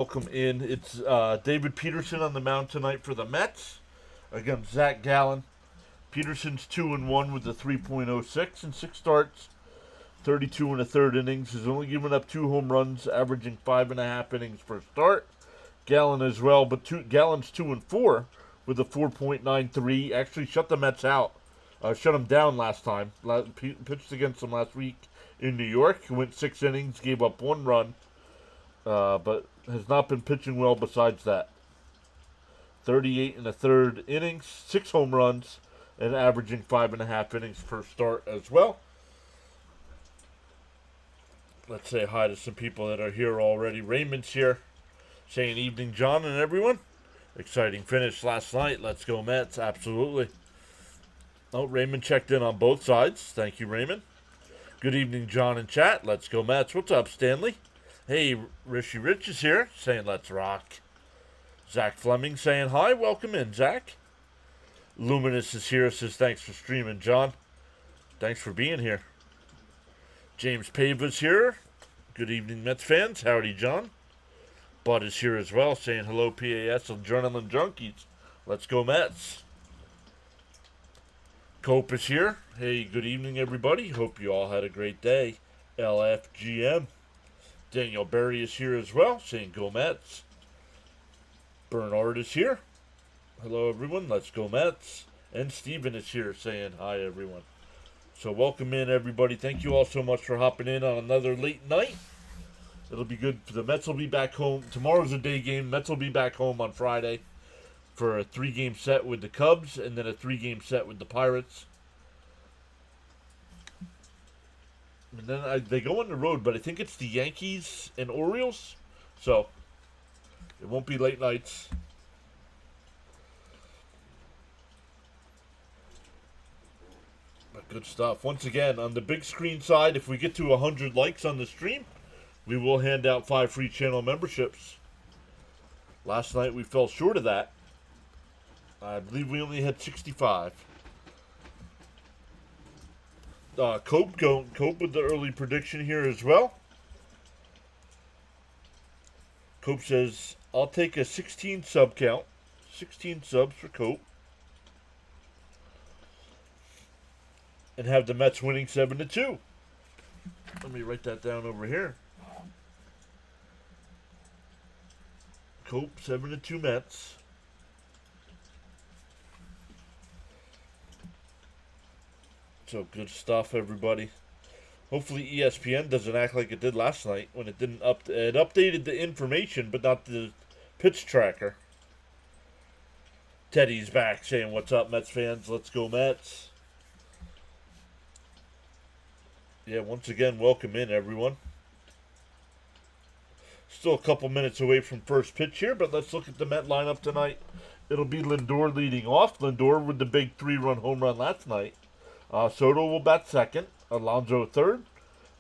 Welcome in. It's David Peterson on the mound tonight for the Mets against Zach Gallen. Peterson's 2-1 with a 3.06 in 6 starts, 32 and a third innings. Has only given up 2 home runs, averaging 5.5 innings per start. Gallen as well, but Gallen's 2-4 with a 4.93. Actually shut the Mets out. Shut them down last time. Pitched against them last week in New York. Went 6 innings, gave up 1 run. But has not been pitching well besides that. 38 and a third innings, 6 home runs, and averaging 5.5 innings per start as well. Let's say hi to some people that are here already. Raymond's here, saying evening, John and everyone. Exciting finish last night. Let's go Mets, absolutely. Oh, Raymond checked in on both sides. Thank you, Raymond. Good evening, John and chat. Let's go Mets. What's up, Stanley? Hey, Rishi Rich is here, saying let's rock. Zach Fleming saying hi. Welcome in, Zach. Luminous is here, says thanks for streaming, John. Thanks for being here. James Pava's here. Good evening, Mets fans. Howdy, John. Bud is here as well, saying hello, PAS and Journalin' Junkies. Let's go, Mets. Cope is here. Hey, good evening, everybody. Hope you all had a great day. LFGM. Daniel Berry is here as well, saying go Mets. Bernard is here. Hello, everyone. Let's go Mets. And Steven is here, saying hi, everyone. So welcome in, everybody. Thank you all so much for hopping in on another late night. It'll be good. The Mets will be back home. Tomorrow's a day game. Mets will be back home on Friday for a 3-game set with the Cubs and then a 3-game set with the Pirates. And then they go on the road, but I think it's the Yankees and Orioles. So, it won't be late nights. But good stuff. Once again, on the big screen side, if we get to 100 likes on the stream, we will hand out 5 free channel memberships. Last night we fell short of that. I believe we only had 65. Cope with the early prediction here as well. Cope says, I'll take a 16 sub count. 16 subs for Cope. And have the Mets winning 7-2. Let me write that down over here. Cope, 7-2 Mets. So good stuff, everybody. Hopefully ESPN doesn't act like it did last night when it didn't it updated the information but not the pitch tracker. Teddy's back saying, what's up, Mets fans? Let's go Mets. Yeah, once again, welcome in, everyone. Still a couple minutes away from first pitch here, but let's look at the Met lineup tonight. It'll be Lindor leading off. Lindor with the big 3-run home run last night. Soto will bat second. Alonso third.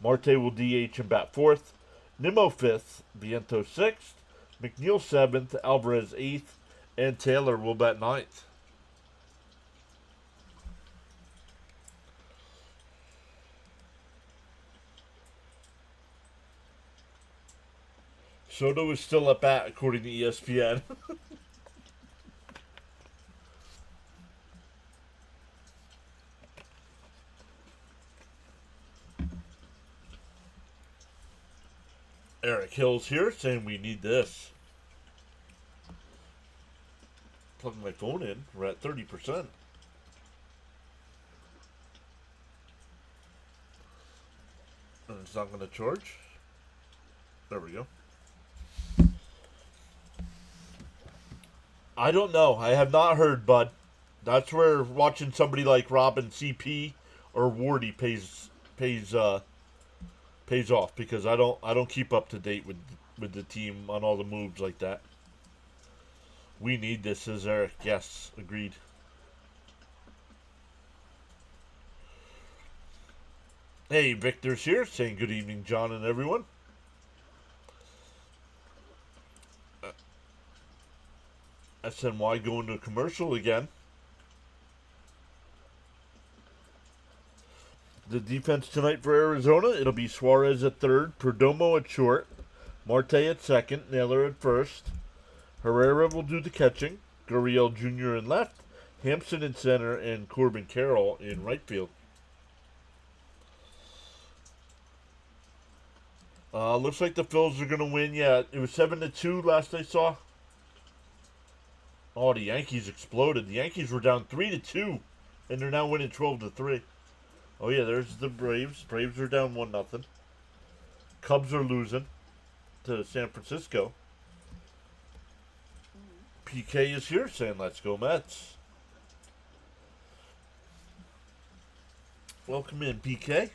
Marte will DH and bat fourth. Nimmo fifth. Viento sixth. McNeil seventh. Alvarez eighth. And Taylor will bat ninth. Soto is still at bat according to ESPN. Eric Hill's here saying we need this. Plugging my phone in. We're at 30%. And it's not going to charge. There we go. I don't know. I have not heard, bud. That's where watching somebody like Robin CP or Wardy pays off, because I don't keep up to date with the team on all the moves like that. We need this, says Eric. Yes, agreed. Hey, Victor's here saying good evening, John and everyone. SNY going to a commercial again. The defense tonight for Arizona, it'll be Suarez at third, Perdomo at short, Marte at second. Naylor at first. Herrera will do the catching. Gurriel Jr. in left. Hampson in center. And Corbin Carroll in right field. Looks like the Phils are going to win. Yeah, it was 7-2 last I saw. Oh, the Yankees exploded. The Yankees were down 3-2, and they're now winning 12-3. Oh yeah, there's the Braves. Braves are down 1-0. Cubs are losing to San Francisco. PK is here saying, "Let's go Mets." Welcome in, PK.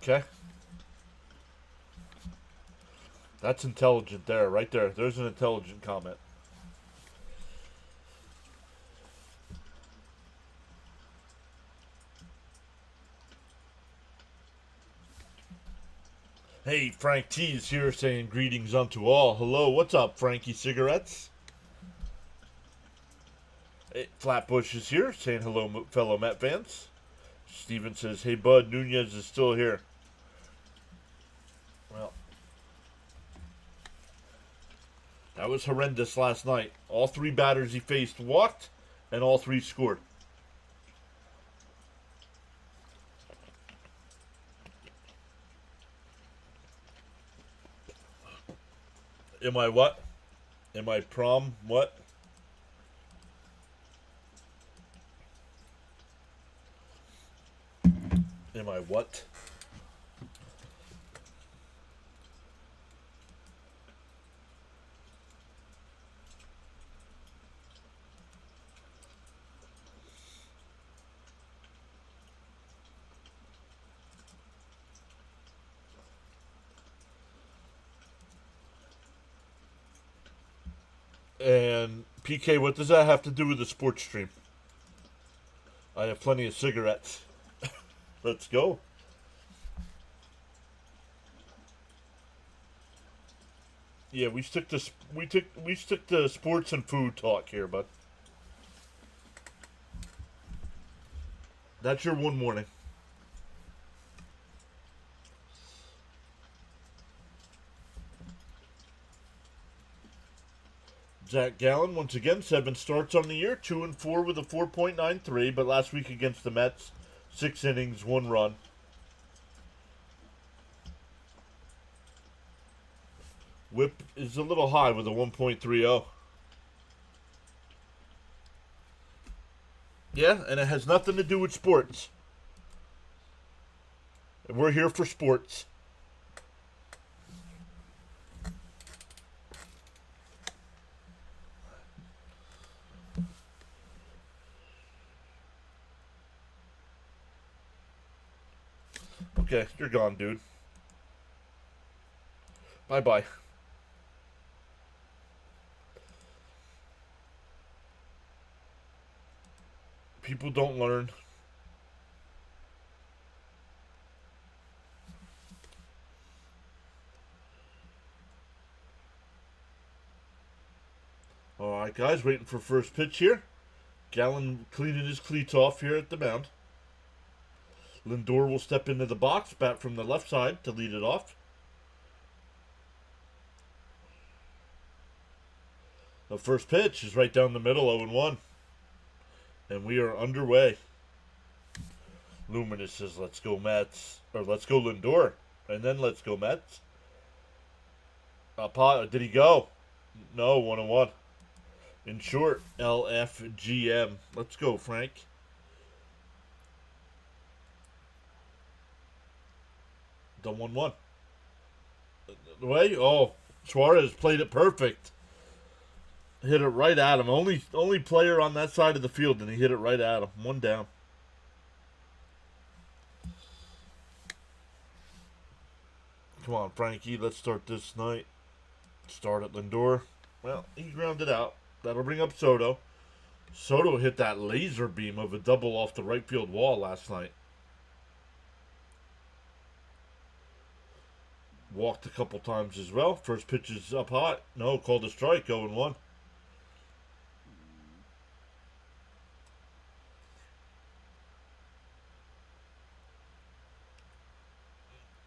Okay. That's intelligent there, right there. There's an intelligent comment. Hey, Frank T is here saying greetings unto all. Hello, what's up, Frankie Cigarettes? Hey, Flatbush is here saying hello, fellow Met fans. Steven says, "Hey, Bud, Nunez is still here." Well, that was horrendous last night. All three batters he faced walked, and all three scored. Am I what? Am I prom what? Am I what? And PK, what does that have to do with the sports stream? I have plenty of cigarettes. Let's go. Yeah, we stick to sports and food talk here, bud. That's your one warning. Zach Gallen, once again, 7 starts on the year, 2-4 with a 4.93, but last week against the Mets, 6 innings, 1 run. Whip is a little high with a 1.30. Yeah, and it has nothing to do with sports. And we're here for sports. Okay, you're gone, dude. Bye-bye. People don't learn. Alright, guys, waiting for first pitch here. Gallen cleaning his cleats off here at the mound. Lindor will step into the box, bat from the left side to lead it off. The first pitch is right down the middle, 0-1. And we are underway. Luminous says, "Let's go Mets." Or, "Let's go Lindor." And then, "Let's go Mets." Did he go? No, 1-1. In short, LFGM. Let's go, Frank. The 1-1. The way? Oh, Suarez played it perfect. Hit it right at him. Only player on that side of the field, and he hit it right at him. 1 down. Come on, Frankie. Let's start this night. Start at Lindor. Well, he grounded out. That'll bring up Soto. Soto hit that laser beam of a double off the right field wall last night. Walked a couple times as well. First pitch is up hot. No, called a strike. 0-1.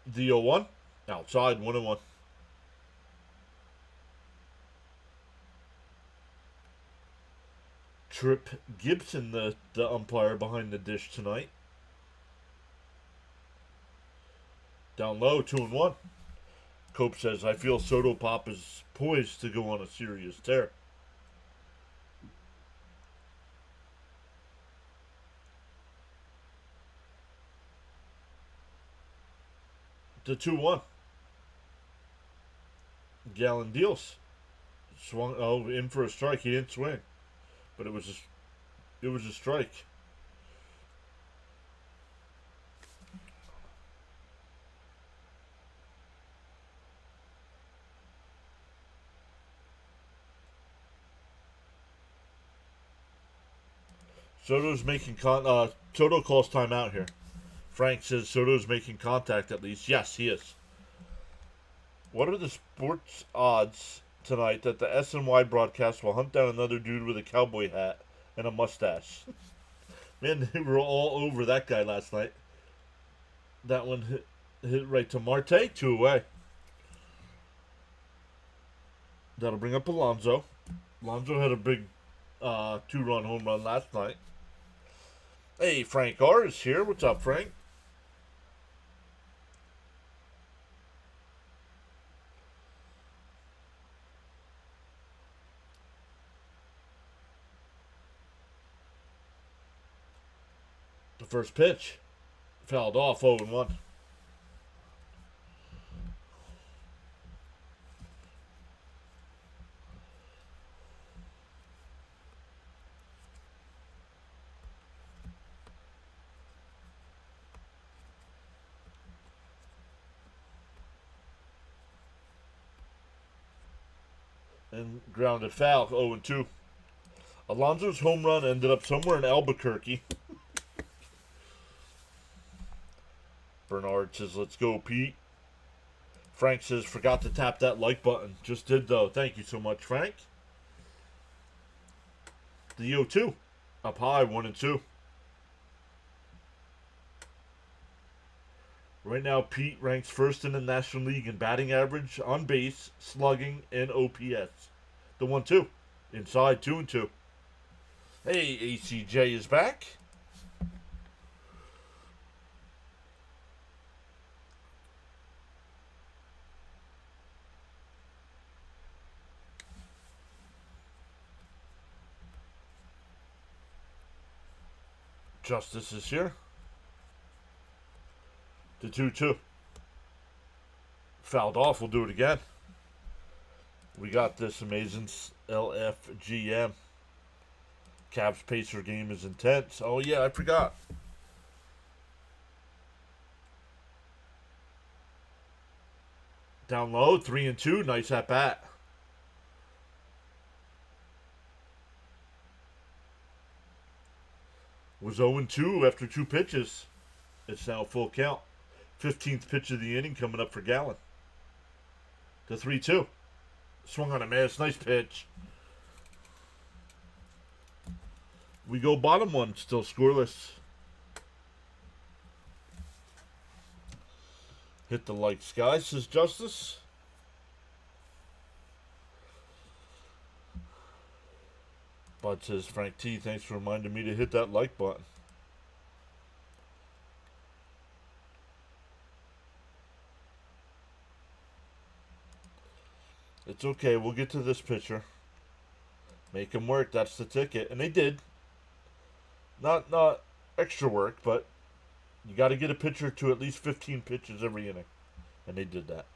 The 0-1. Outside. 1-1. Trip Gibson, the umpire behind the dish tonight. Down low, 2-1. Cope says, I feel Soto Pop is poised to go on a serious tear. The 2-1. Gallen deals. Swung in for a strike. He didn't swing. But it was a strike. Soto's making Soto calls timeout here. Frank says Soto's making contact at least. Yes, he is. What are the sports odds tonight that the SNY broadcast will hunt down another dude with a cowboy hat and a mustache? Man, they were all over that guy last night. That one hit right to Marte, 2 away. That'll bring up Alonso. Alonso had a big 2-run home run last night. Hey, Frank R is here. What's up, Frank? The first pitch fouled off, 0-1. And grounded foul, 0-2. Alonso's home run ended up somewhere in Albuquerque. Bernard says, let's go, Pete. Frank says, forgot to tap that like button. Just did, though. Thank you so much, Frank. The 0-2. Up high, 1-2. Right now, Pete ranks first in the National League in batting average, on base, slugging, and OPS. The 1-2. Inside, 2-2. Hey, ACJ is back. Justice is here. The 2-2. Fouled off. We'll do it again. We got this amazing LFGM. Cavs Pacer game is intense. Oh, yeah, I forgot. Down low, 3-2. Nice at bat. Was 0-2 after 2 pitches. It's now full count. 15th pitch of the inning coming up for Gallen. The 3-2. Swung on a miss. Nice pitch. We go bottom one. Still scoreless. Hit the likes, guys, says Justice. Bud says, Frank T, thanks for reminding me to hit that like button. It's okay. We'll get to this pitcher. Make him work. That's the ticket. And they did. Not extra work, but you got to get a pitcher to at least 15 pitches every inning. And they did that.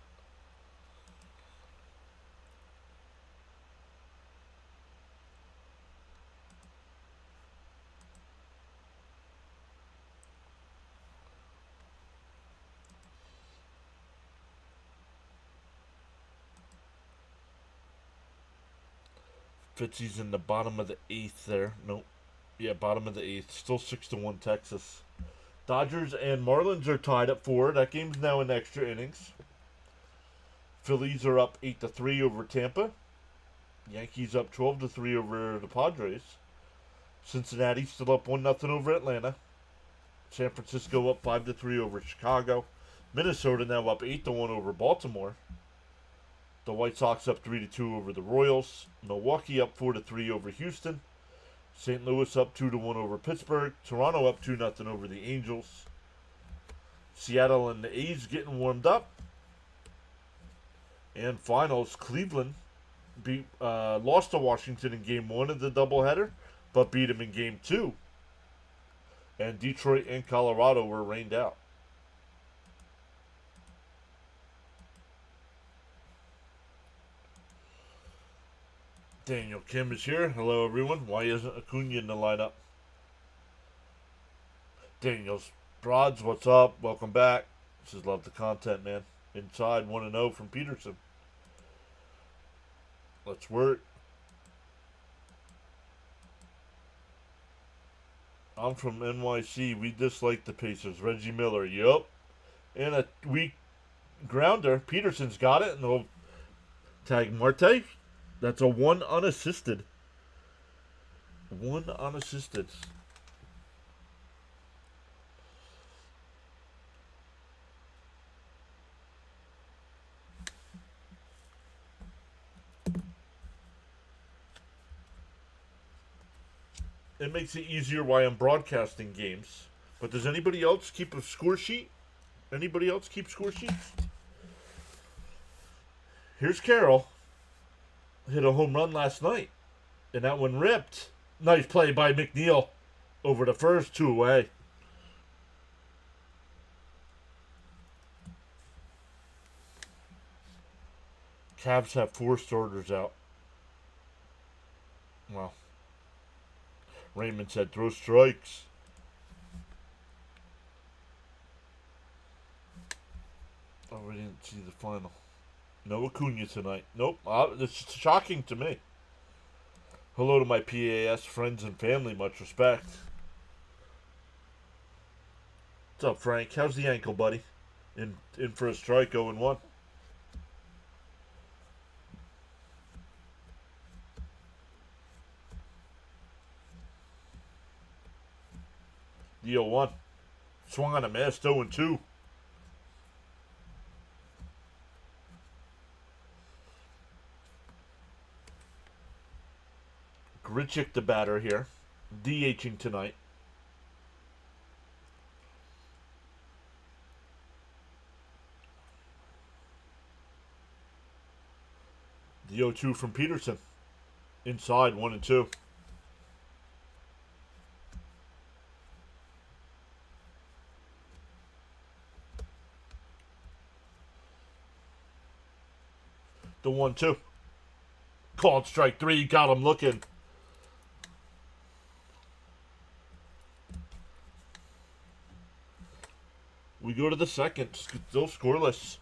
Fitzy's in the bottom of the 8th there. Nope. Yeah, bottom of the 8th. Still 6-1 Texas. Dodgers and Marlins are tied at 4. That game's now in extra innings. Phillies are up 8-3 over Tampa. Yankees up 12-3 over the Padres. Cincinnati still up 1-0 over Atlanta. San Francisco up 5-3 over Chicago. Minnesota now up 8-1 over Baltimore. The White Sox up 3-2 over the Royals. Milwaukee up 4-3 over Houston. St. Louis up 2-1 over Pittsburgh. Toronto up 2-0 over the Angels. Seattle and the A's getting warmed up. And finals, Cleveland lost to Washington in Game 1 of the doubleheader, but beat them in Game 2. And Detroit and Colorado were rained out. Daniel Kim is here. Hello, everyone. Why isn't Acuna in the lineup? Daniel's Broads, what's up? Welcome back. Says love the content, man. Inside 1-0 from Peterson. Let's work. I'm from NYC. We dislike the Pacers. Reggie Miller, yup. And a weak grounder. Peterson's got it. And they'll tag Marte. That's a 1 unassisted. 1 unassisted. It makes it easier why I'm broadcasting games. But does anybody else keep a score sheet? Anybody else keep score sheets? Here's Carroll. Hit a home run last night. And that one ripped. Nice play by McNeil. Over the first, 2 away. Cavs have 4 starters out. Wow. Raymond said throw strikes. Oh, we didn't see the final. No Acuna tonight. Nope. It's shocking to me. Hello to my PAS friends and family. Much respect. What's up, Frank? How's the ankle, buddy? In for a strike, 0-1. The 0-1. Swung on a miss, 0-2. Grichuk, the batter here. DHing tonight. The 0-2 from Peterson. Inside, 1-2. The 1-2. Called strike 3. Got him looking. We go to the second. Still scoreless.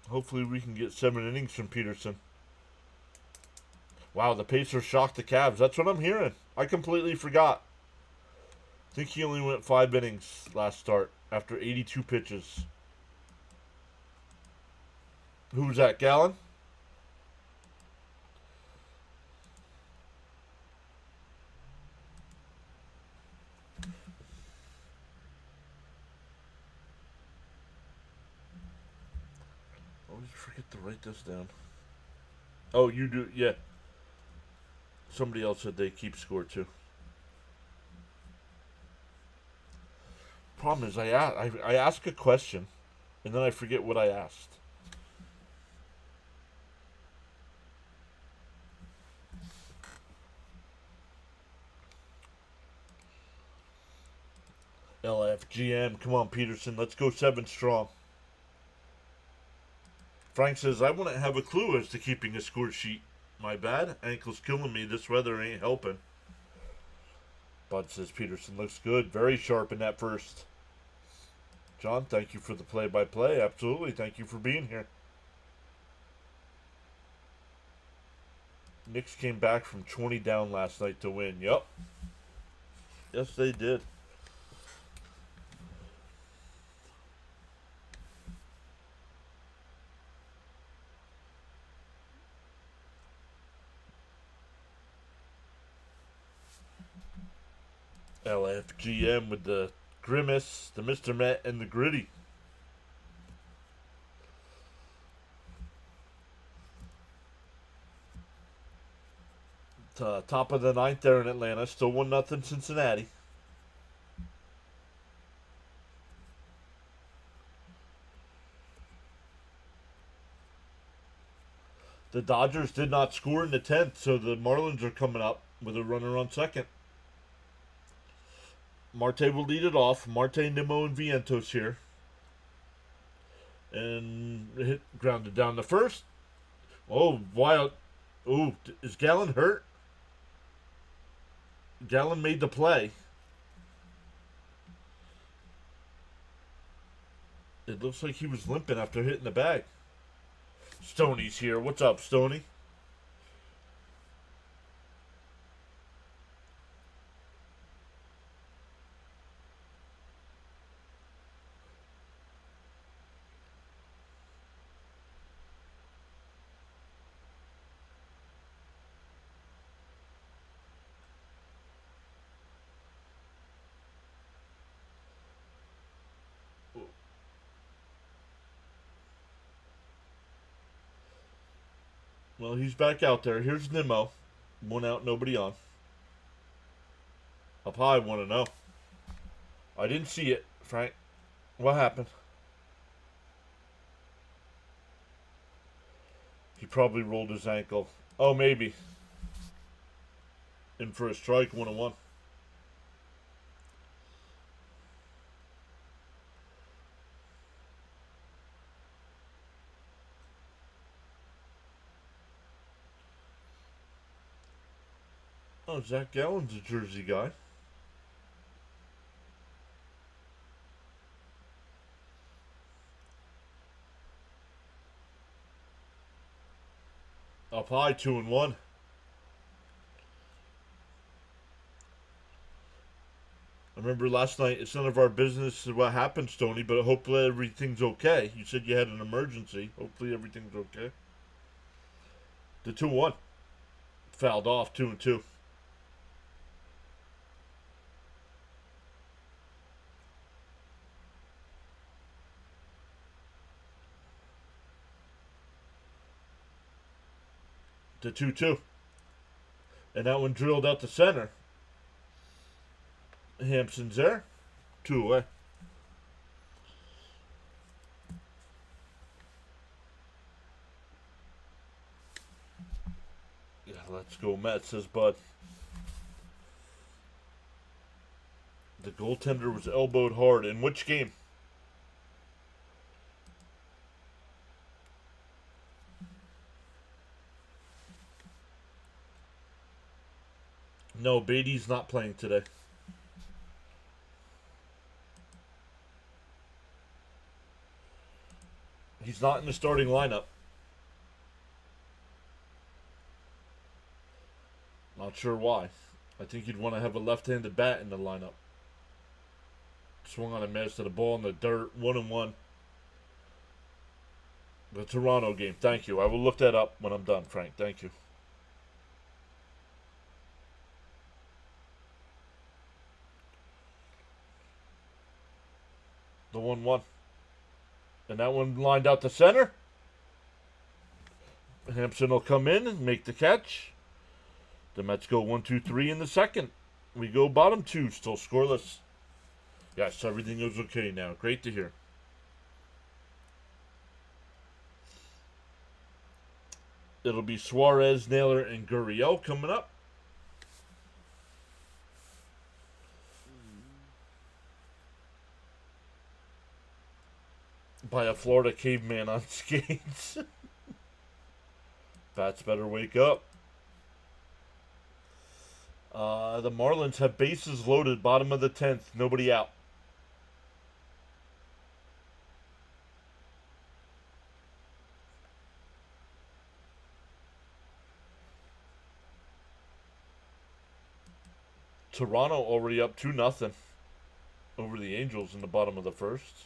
Hopefully we can get 7 innings from Peterson. Wow, the Pacers shocked the Cavs. That's what I'm hearing. I completely forgot. I think he only went 5 innings last start after 82 pitches. Who's that, Gallon? Always forget to write this down. Oh, you do, yeah. Somebody else said they keep score too. Problem is, I ask a question, and then I forget what I asked. LFGM, come on, Peterson, let's go 7 strong. Frank says, I wouldn't have a clue as to keeping a score sheet. My bad. Ankle's killing me. This weather ain't helping. Bud says Peterson looks good. Very sharp in that first. John, thank you for the play-by-play. Absolutely. Thank you for being here. Knicks came back from 20 down last night to win. Yup. Yes, they did. LFGM with the Grimace, the Mr. Met, and the Gritty. Top of the ninth there in Atlanta. Still 1-0 Cincinnati. The Dodgers did not score in the 10th, so the Marlins are coming up with a runner on second. Marte will lead it off. Marte, Nimmo, and Vientos here. And hit grounded down the first. Oh, wild. Oh, is Gallen hurt? Gallen made the play. It looks like he was limping after hitting the bag. Stoney's here. What's up, Stoney? Well, he's back out there. Here's Nimmo. 1 out, nobody on. Up high, 1-0. I didn't see it, Frank. What happened? He probably rolled his ankle. Oh, maybe. In for a strike, 1-1. Oh, Zach Gallen's a Jersey guy. Up high, 2-1. I remember last night, it's none of our business what happened, Stoney, but hopefully everything's okay. You said you had an emergency. Hopefully everything's okay. The 2-1. Fouled off, 2-2. The 2-2. And that one drilled out the center. Hampson's there. 2 away. Yeah, let's go Mets, says Bud. The goaltender was elbowed hard. In which game? No, Beatty's not playing today. He's not in the starting lineup. Not sure why. I think you'd want to have a left-handed bat in the lineup. Swung on a miss to the ball in the dirt. 1-1. The Toronto game. Thank you. I will look that up when I'm done, Frank. Thank you. The 1-1. And that one lined out to center. Hampson will come in and make the catch. The Mets go 1-2-3 in the second. We go bottom 2, still scoreless. Yes, everything is okay now. Great to hear. It'll be Suarez, Naylor, and Gurriel coming up. By a Florida caveman on skates. Bats better wake up. The Marlins have bases loaded, bottom of the 10th, nobody out. Toronto already up 2-0 over the Angels in the bottom of the first.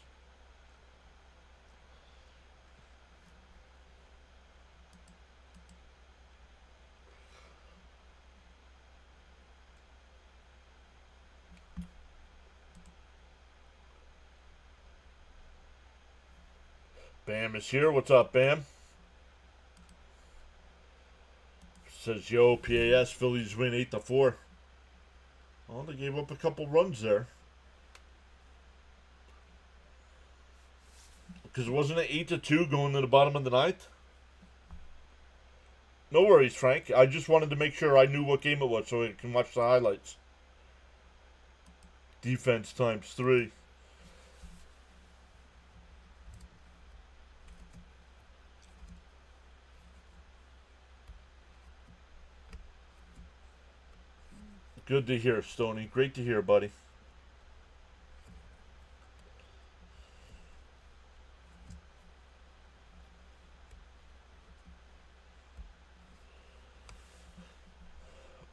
Bam is here. What's up, Bam? Says, yo, PAS, Phillies win 8-4. Well, they gave up a couple runs there. Because wasn't it 8-2 going to the bottom of the ninth? No worries, Frank. I just wanted to make sure I knew what game it was so I can watch the highlights. Defense times 3. Good to hear, Stoney. Great to hear, buddy.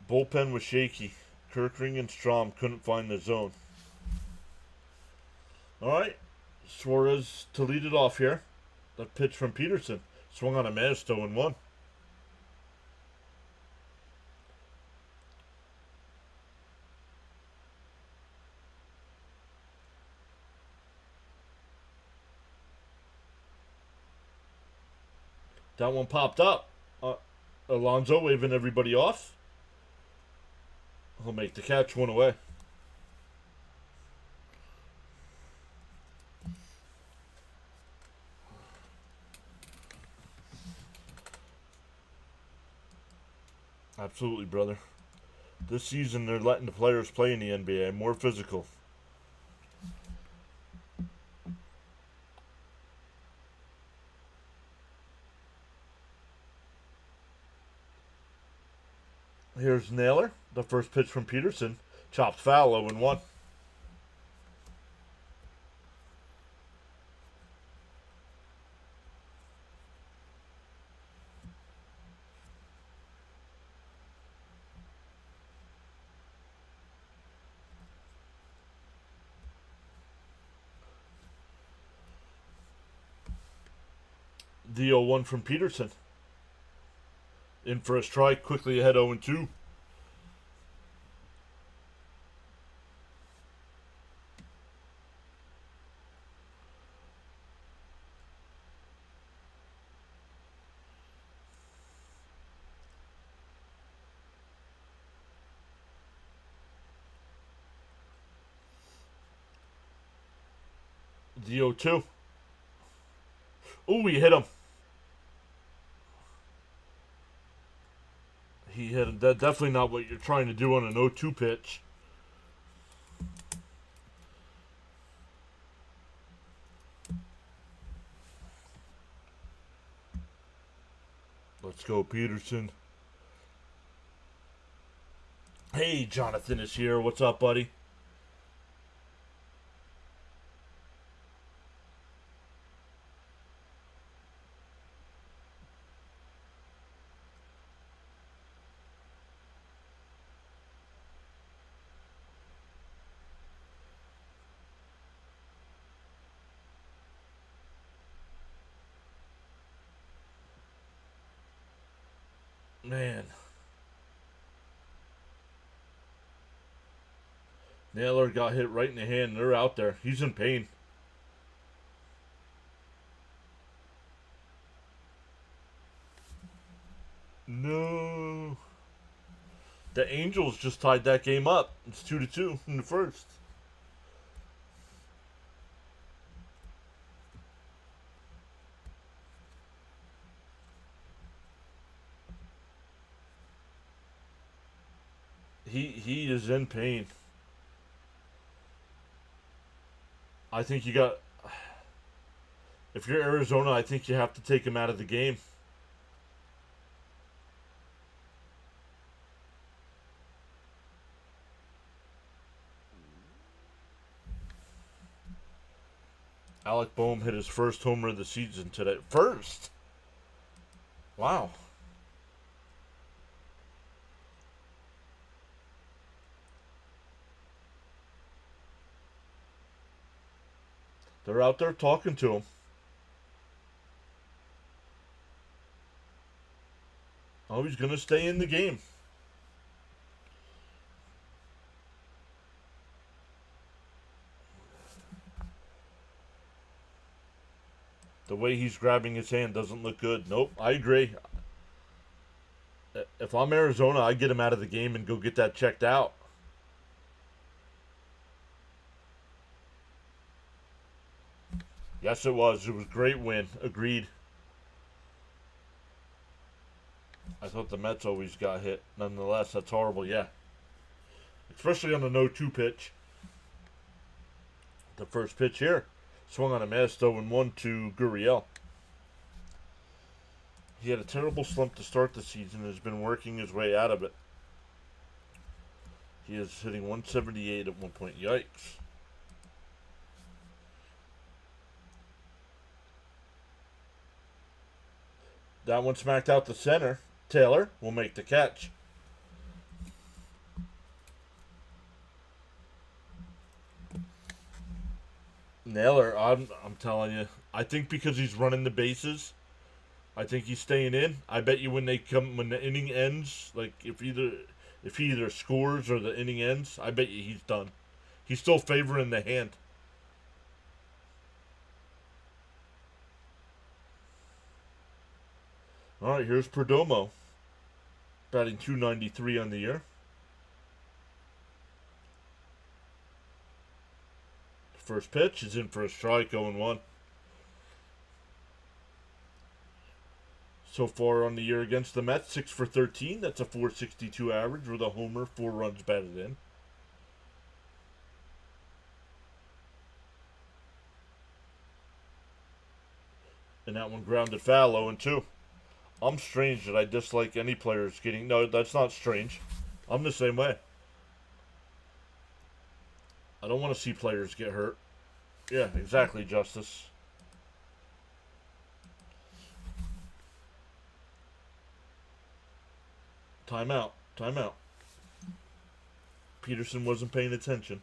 Bullpen was shaky. Kirkring and Strom couldn't find the zone. All right. Suarez to lead it off here. The pitch from Peterson. Swung on a miss, 0-1. That one popped up. Alonso waving everybody off. He'll make the catch, 1 away. Absolutely, brother. This season, they're letting the players play in the NBA. More physical. Here's Naylor. The first pitch from Peterson. Chopped foul, 0-1. The 0-1 from Peterson. In for a strike, quickly ahead 0-2. The 0-2. Ooh, he hit him. He hit him. That's definitely not what you're trying to do on an 0-2 pitch. Let's go, Peterson. Hey, Jonathan is here. What's up, buddy? Man. Naylor got hit right in the hand. They're out there. He's in pain. No. The Angels just tied that game up. It's 2-2 in the first. He is in pain. I think you got... If you're Arizona, I think you have to take him out of the game. Alec Boehm hit his first homer of the season today. First? Wow. They're out there talking to him. Oh, he's going to stay in the game. The way he's grabbing his hand doesn't look good. Nope, I agree. If I'm Arizona, I'd get him out of the game and go get that checked out. Yes, it was. It was a great win. Agreed. I thought the Mets always got hit. Nonetheless, that's horrible, yeah. Especially on the 0-2 pitch. The first pitch here. Swung on a miss, 0-1 to Gurriel. He had a terrible slump to start the season and has been working his way out of it. He is hitting 178 at one point. Yikes. That one smacked out the center. Taylor will make the catch. Naylor, I'm telling you, I think because he's running the bases, I think he's staying in. I bet you when the inning ends, like if he either scores or the inning ends, I bet you he's done. He's still favoring the hand. All right, here's Perdomo, batting .293 on the year. First pitch is in for a strike, 0-1. So far on the year against the Mets, 6 for 13. That's a .462 average with a homer, 4 runs batted in. And that one grounded foul, 0-2. I'm strange that I dislike any players getting... No, that's not strange. I'm the same way. I don't want to see players get hurt. Yeah, exactly, Justice. Timeout. Timeout. Peterson wasn't paying attention.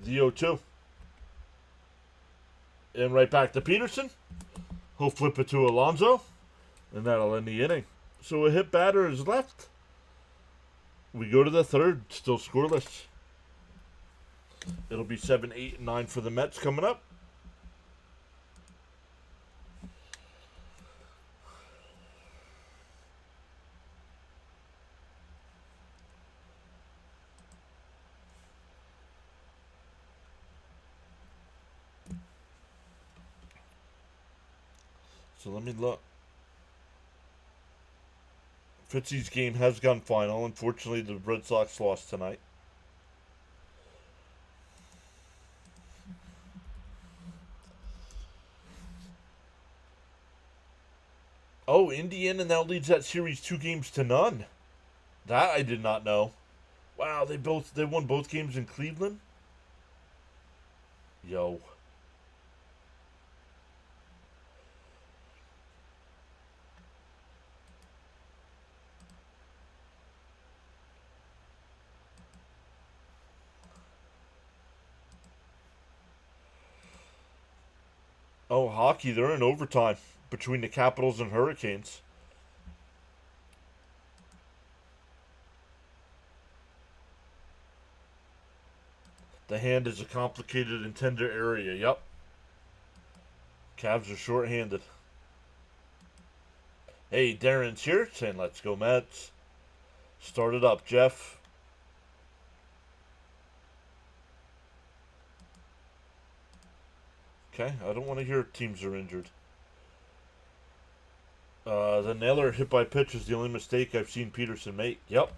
The 0-2. And right back to Peterson. He'll flip it to Alonso. And that'll end the inning. So a hit batter is left. We go to the third. Still scoreless. It'll be 7, 8, and 9 for the Mets coming up. So let me look. Fitzy's game has gone final. Unfortunately, the Red Sox lost tonight. Oh, Indiana now leads that series 2-0. That I did not know. Wow, they won both games in Cleveland. Yo. Oh, hockey, they're in overtime between the Capitals and Hurricanes. The hand is a complicated and tender area. Yep. Cavs are short-handed. Hey, Darren's here saying let's go Mets. Start it up, Jeff. Okay, I don't want to hear teams are injured. The Naylor hit by pitch is the only mistake I've seen Peterson make. Yep.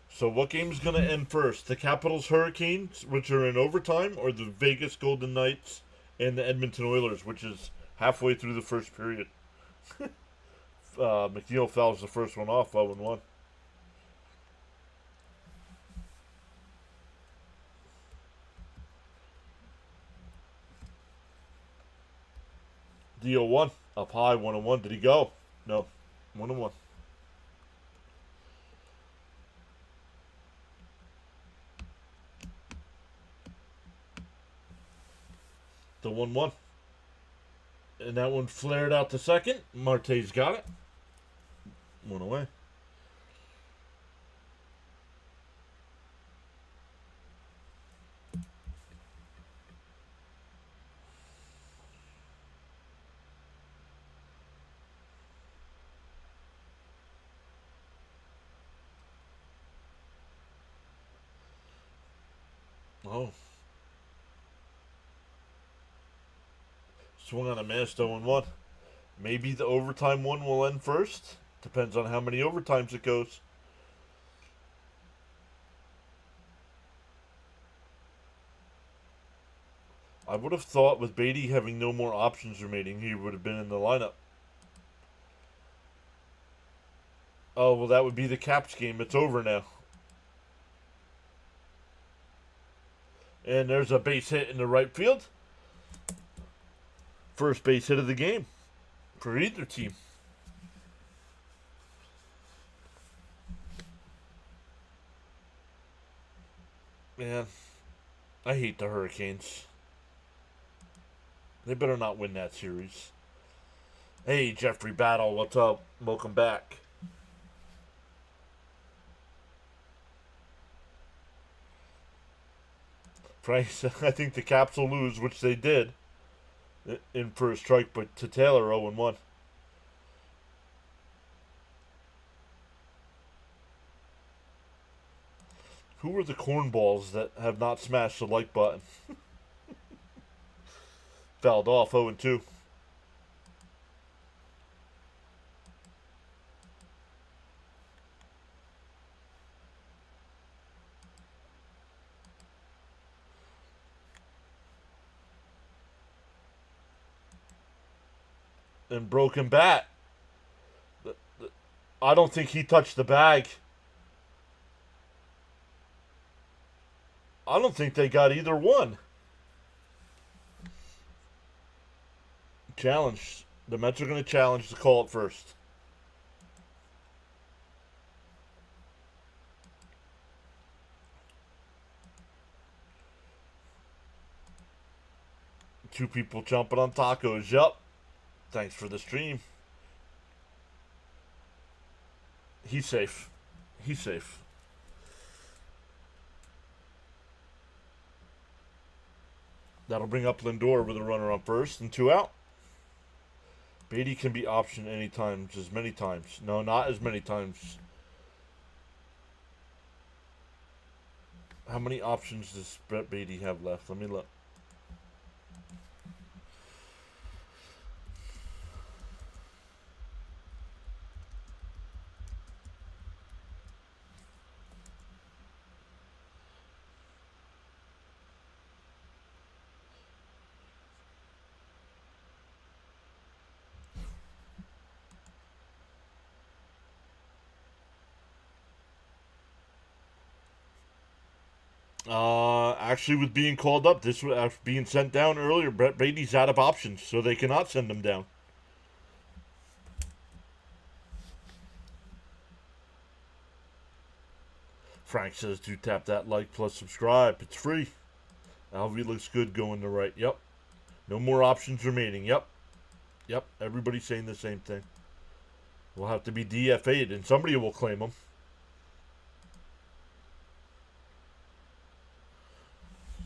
So what game's going to end first? The Capitals Hurricanes, which are in overtime, or the Vegas Golden Knights and the Edmonton Oilers, which is halfway through the first period? McNeil fouls the first one off, 0-1. The 0-1, up high, 1-1. Did he go? No, 1-1. The 1-1. And that one flared out to second. Marte's got it. One away. Oh. Swung on a miss, 0-1. Maybe the overtime one will end first. Depends on how many overtimes it goes. I would have thought with Beatty having no more options remaining, he would have been in the lineup. Oh, well, that would be the Caps game. It's over now. And there's a base hit in the right field. First base hit of the game for either team. Man, I hate the Hurricanes. They better not win that series. Hey, Jeffrey Battle, what's up? Welcome back. Price, I think the Caps will lose, which they did in first strike, but to Taylor, 0-1. Who are the cornballs that have not smashed the like button? Fouled off, 0-2. And broken bat. I don't think he touched the bag. I don't think they got either one. Challenge. The Mets are going to challenge to call it first. Two people jumping on tacos. Yup. Thanks for the stream. He's safe. He's safe. That'll bring up Lindor with a runner on first and 2 out. Beatty can be optioned anytime, as many times. No, not as many times. How many options does Brett Beatty have left? Let me look. Actually, with being called up, this was being sent down earlier. Brett Beatty's out of options, so they cannot send him down. Frank says, do tap that like plus subscribe. It's free. Alvy looks good going to right. Yep. No more options remaining. Yep. Yep. Everybody's saying the same thing. We'll have to be DFA'd, and somebody will claim him.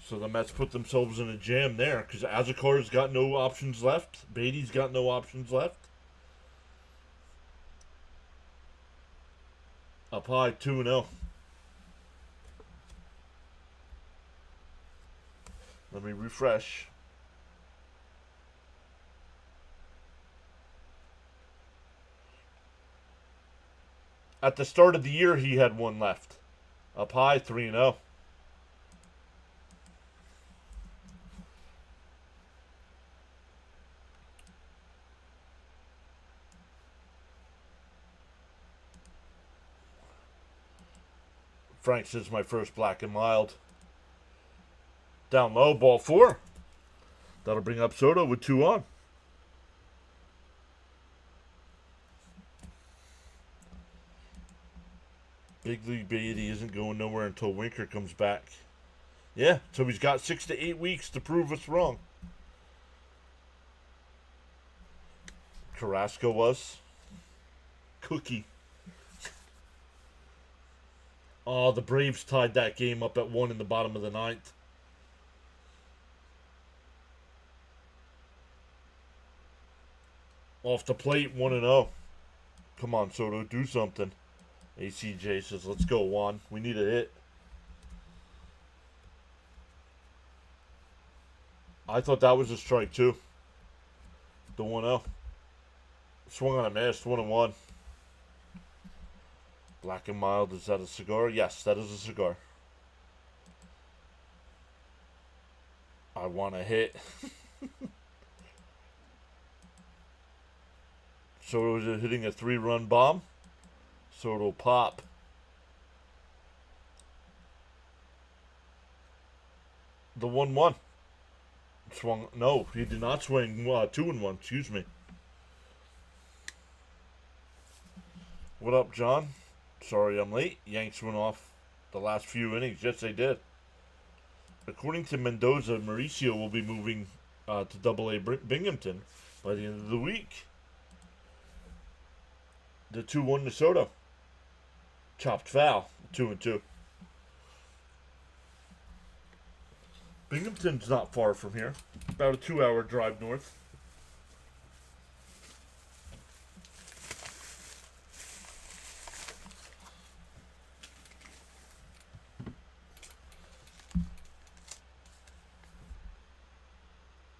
So the Mets put themselves in a jam there because Azakar's got no options left. Beatty's got no options left. Up high, 2-0. Let me refresh. At the start of the year, he had one left. Up high, 3-0. Frank says my first black and mild. Down low, ball 4. That'll bring up Soto with 2 on. Big League Beatty isn't going nowhere until Winker comes back. Yeah, so he's got 6 to 8 weeks to prove us wrong. Carrasco was. Cookie. Oh, the Braves tied that game up at 1 in the bottom of the ninth. Off the plate, 1-0. Come on, Soto, do something. ACJ says, let's go, Juan. We need a hit. I thought that was a strike, too. The 1-0. Swung on a miss, 1-1. Black and mild, is that a cigar? Yes, that is a cigar. I want a hit. Soto hitting a 3-run bomb. Soto pop. The 1-1. Swung. No, he did not swing 2-1. Excuse me. What up, John? Sorry I'm late. Yanks went off the last few innings. Yes, they did. According to Mendoza, Mauricio will be moving to Double-A Binghamton by the end of the week. The 2-1 to Soto. Chopped foul. 2-2. Binghamton's not far from here. About a 2-hour drive north.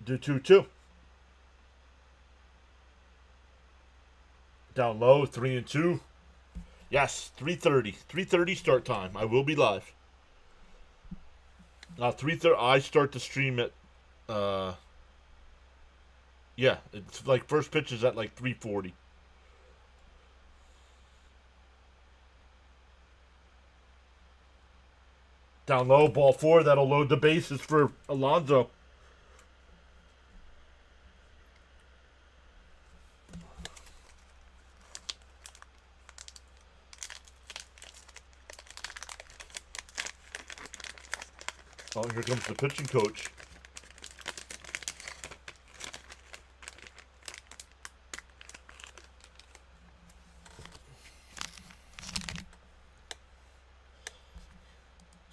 Do 2-2. Down low, 3-2. Yes, 3:30. 3:30 start time. I will be live. 3:30. I start the stream at. Yeah, it's like first pitch is at like 3:40. Down low, ball 4. That'll load the bases for Alonso. Oh, here comes the pitching coach.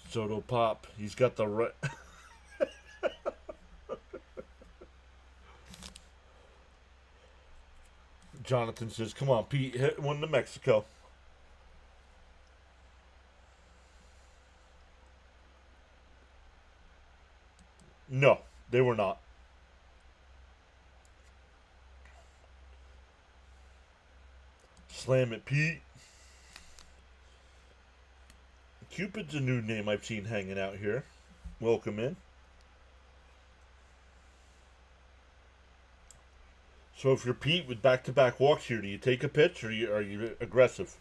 Soto pop. He's got the right. Jonathan says, come on, Pete, hit one to Mexico. No, they were not. Slam it, Pete. Cupid's a new name I've seen hanging out here. Welcome in. So if you're Pete with back-to-back walks here, do you take a pitch or are you aggressive?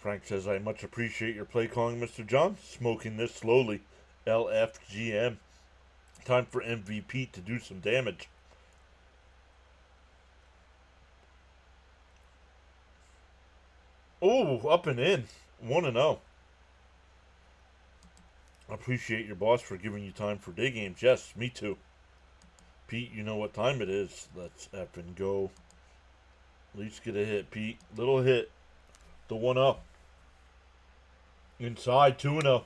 Frank says, I much appreciate your play calling, Mr. John. Smoking this slowly. LFGM. Time for MVP to do some damage. Oh, up and in. 1-0. I appreciate your boss for giving you time for day games. Yes, me too. Pete, you know what time it is. Let's effing go. At least get a hit, Pete. Little hit. The 1-0. Inside, 2-0.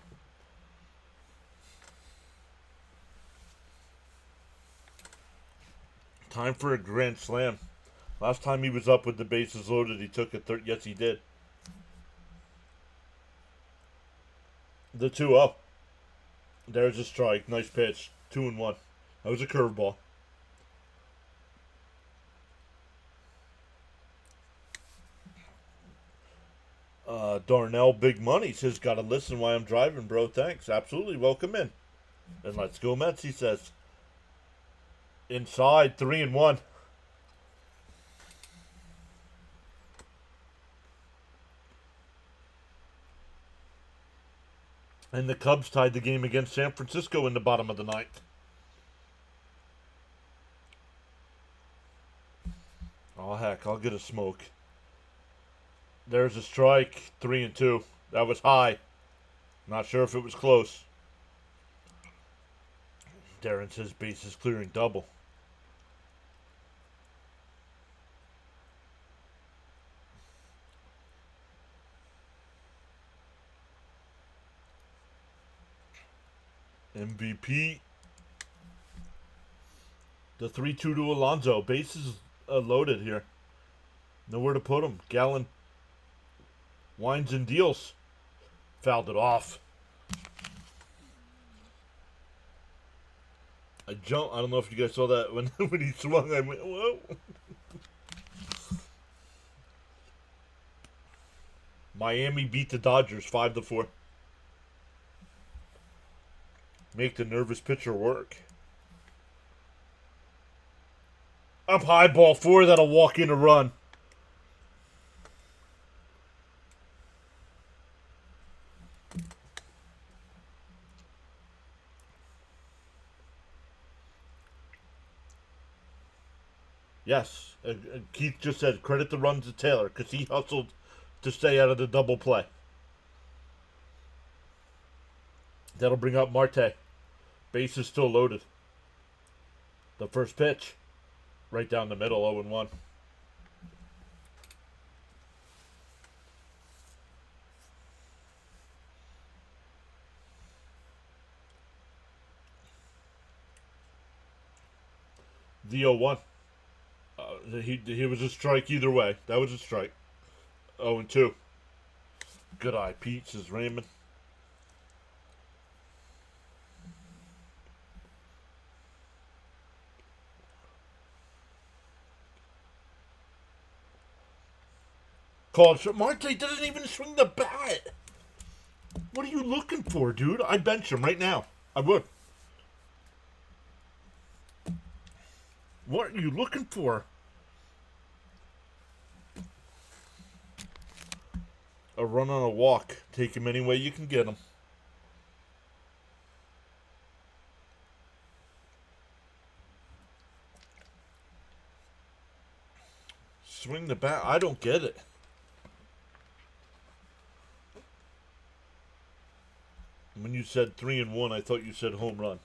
Time for a grand slam. Last time he was up with the bases loaded, he took a third. Yes, he did. The 2-0. There's a strike. Nice pitch. 2-1. That was a curveball. Darnell Big Money says, gotta listen while I'm driving, bro. Thanks. Absolutely. Welcome in. And let's go Mets, he says. Inside, 3-1. And the Cubs tied the game against San Francisco in the bottom of the ninth. Oh, heck, I'll get a smoke. There's a strike, 3-2. That was high. Not sure if it was close. Darren says bases clearing double. MVP. The 3-2 to Alonso. Bases loaded here. Nowhere to put him. Gallen winds and deals. Fouled it off. I jumped. I don't know if you guys saw that when he swung. I went, whoa. Miami beat the Dodgers 5-4. Make the nervous pitcher work. Up high, ball 4. That'll walk in a run. Yes, Keith just said credit the run to Taylor because he hustled to stay out of the double play. That'll bring up Marte. Base is still loaded. The first pitch, right down the middle, 0-1. The 0-1. He was a strike either way. That was a strike. 0-2. Good eye, Pete, says Raymond. Called. Marte doesn't even swing the bat. What are you looking for, dude? I'd bench him right now. I would. What are you looking for? A run on a walk. Take him any way you can get him. Swing the bat. I don't get it. When you said 3-1, I thought you said home run.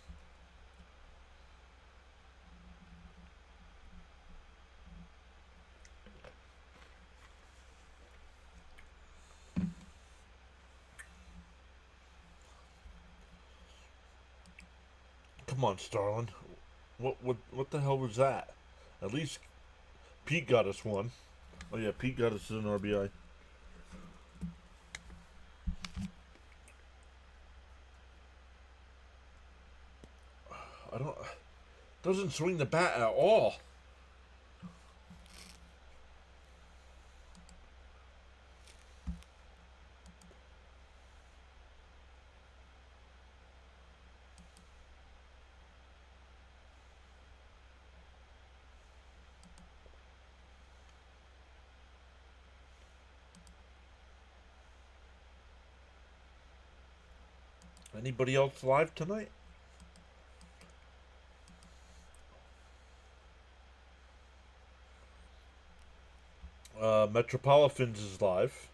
Come on, Starlin. What the hell was that? At least Pete got us one. Oh yeah, Pete got us an RBI. Doesn't swing the bat at all. Anybody else live tonight? Metropolitans is live.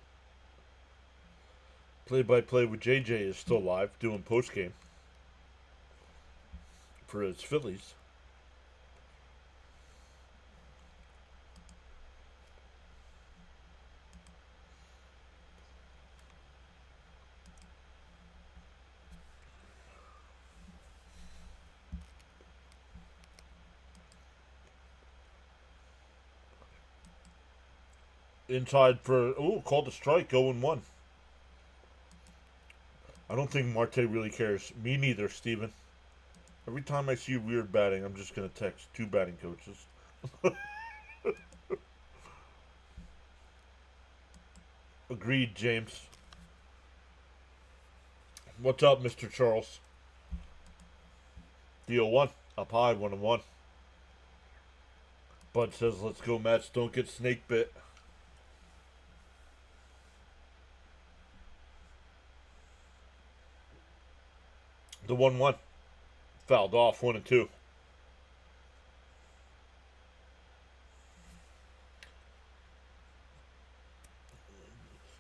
Play-by-play with JJ is still live, doing post-game for his Phillies. Inside for, called a strike, 0-1. I don't think Marte really cares. Me neither, Steven. Every time I see weird batting, I'm just going to text 2 batting coaches. Agreed, James. What's up, Mr. Charles? Deal 1. Up high, 1-1. Bud says, let's go, Mets. Don't get snake bit. The 1-1. Fouled off, 1-2.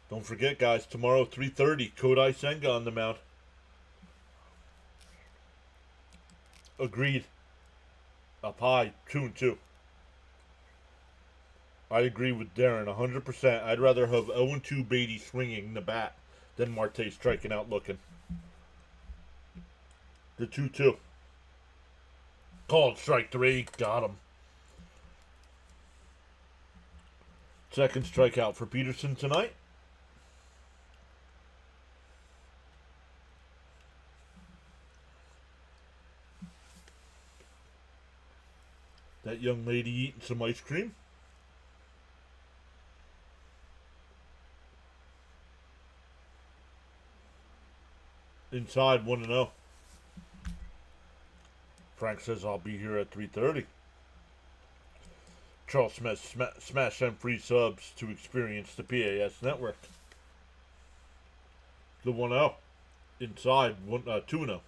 Don't forget, guys, tomorrow, 3:30, Kodai Senga on the mound. Agreed. Up high, 2-2. I agree with Darren, 100%. I'd rather have 0-2 Beatty swinging the bat than Marte striking out looking. The 2-2. Called strike 3. Got him. Second strikeout for Peterson tonight. That young lady eating some ice cream. Inside 1-0. Frank says I'll be here at 3:30. Charles Smith smash them free subs to experience the PAS network. The 1-0. Inside 2-0.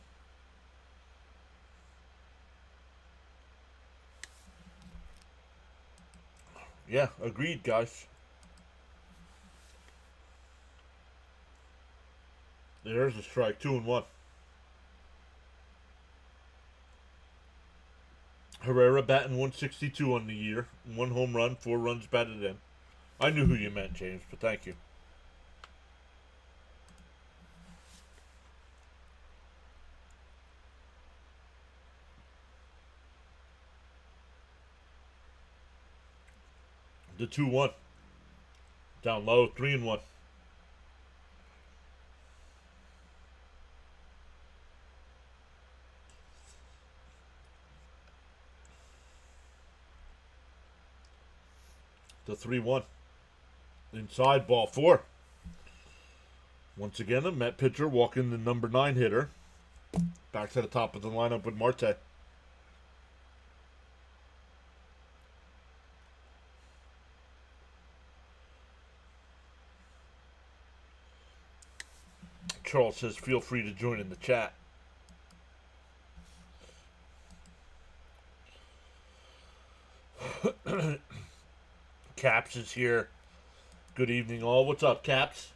Yeah, agreed, guys. There's a strike. 2-1. Herrera batting 162 on the year. 1 home run, 4 runs batted in. I knew who you meant, James, but thank you. The 2-1. Down low, 3-1. The 3-1. Inside, ball 4. Once again, a Met pitcher walking the number 9 hitter. Back to the top of the lineup with Marte. Charles says feel free to join in the chat. Caps is here. Good evening, all. What's up, Caps?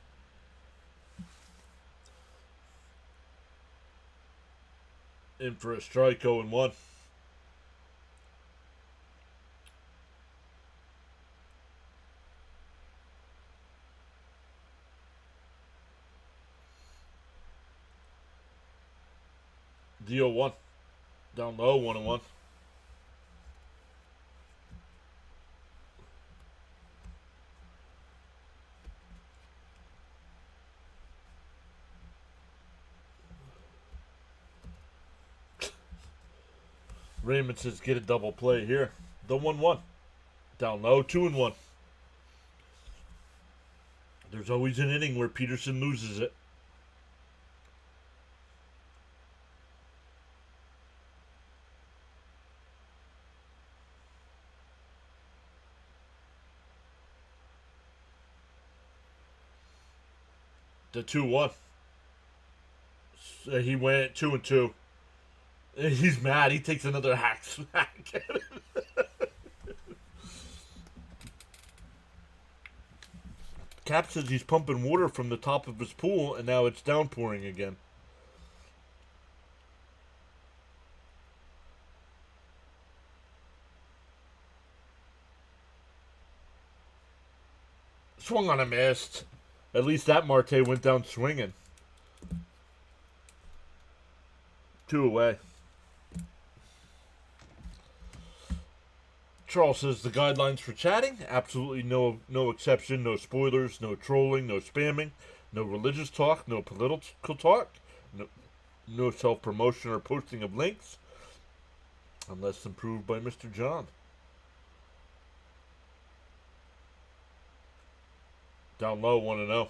In for a strike, 0-1. The 0-1. Down low, 1-1. Raymond says get a double play here. The 1-1. Down low, 2-1. There's always an inning where Peterson loses it. The 2-1. He went 2-2. He's mad. He takes another hack smack. Cap says he's pumping water from the top of his pool, and now it's downpouring again. Swung on a missed. At least that Marte went down swinging. 2 away. Charles says the guidelines for chatting, absolutely no exception, no spoilers, no trolling, no spamming, no religious talk, no political talk, no self-promotion or posting of links, unless approved by Mr. John. Down low, 1-0.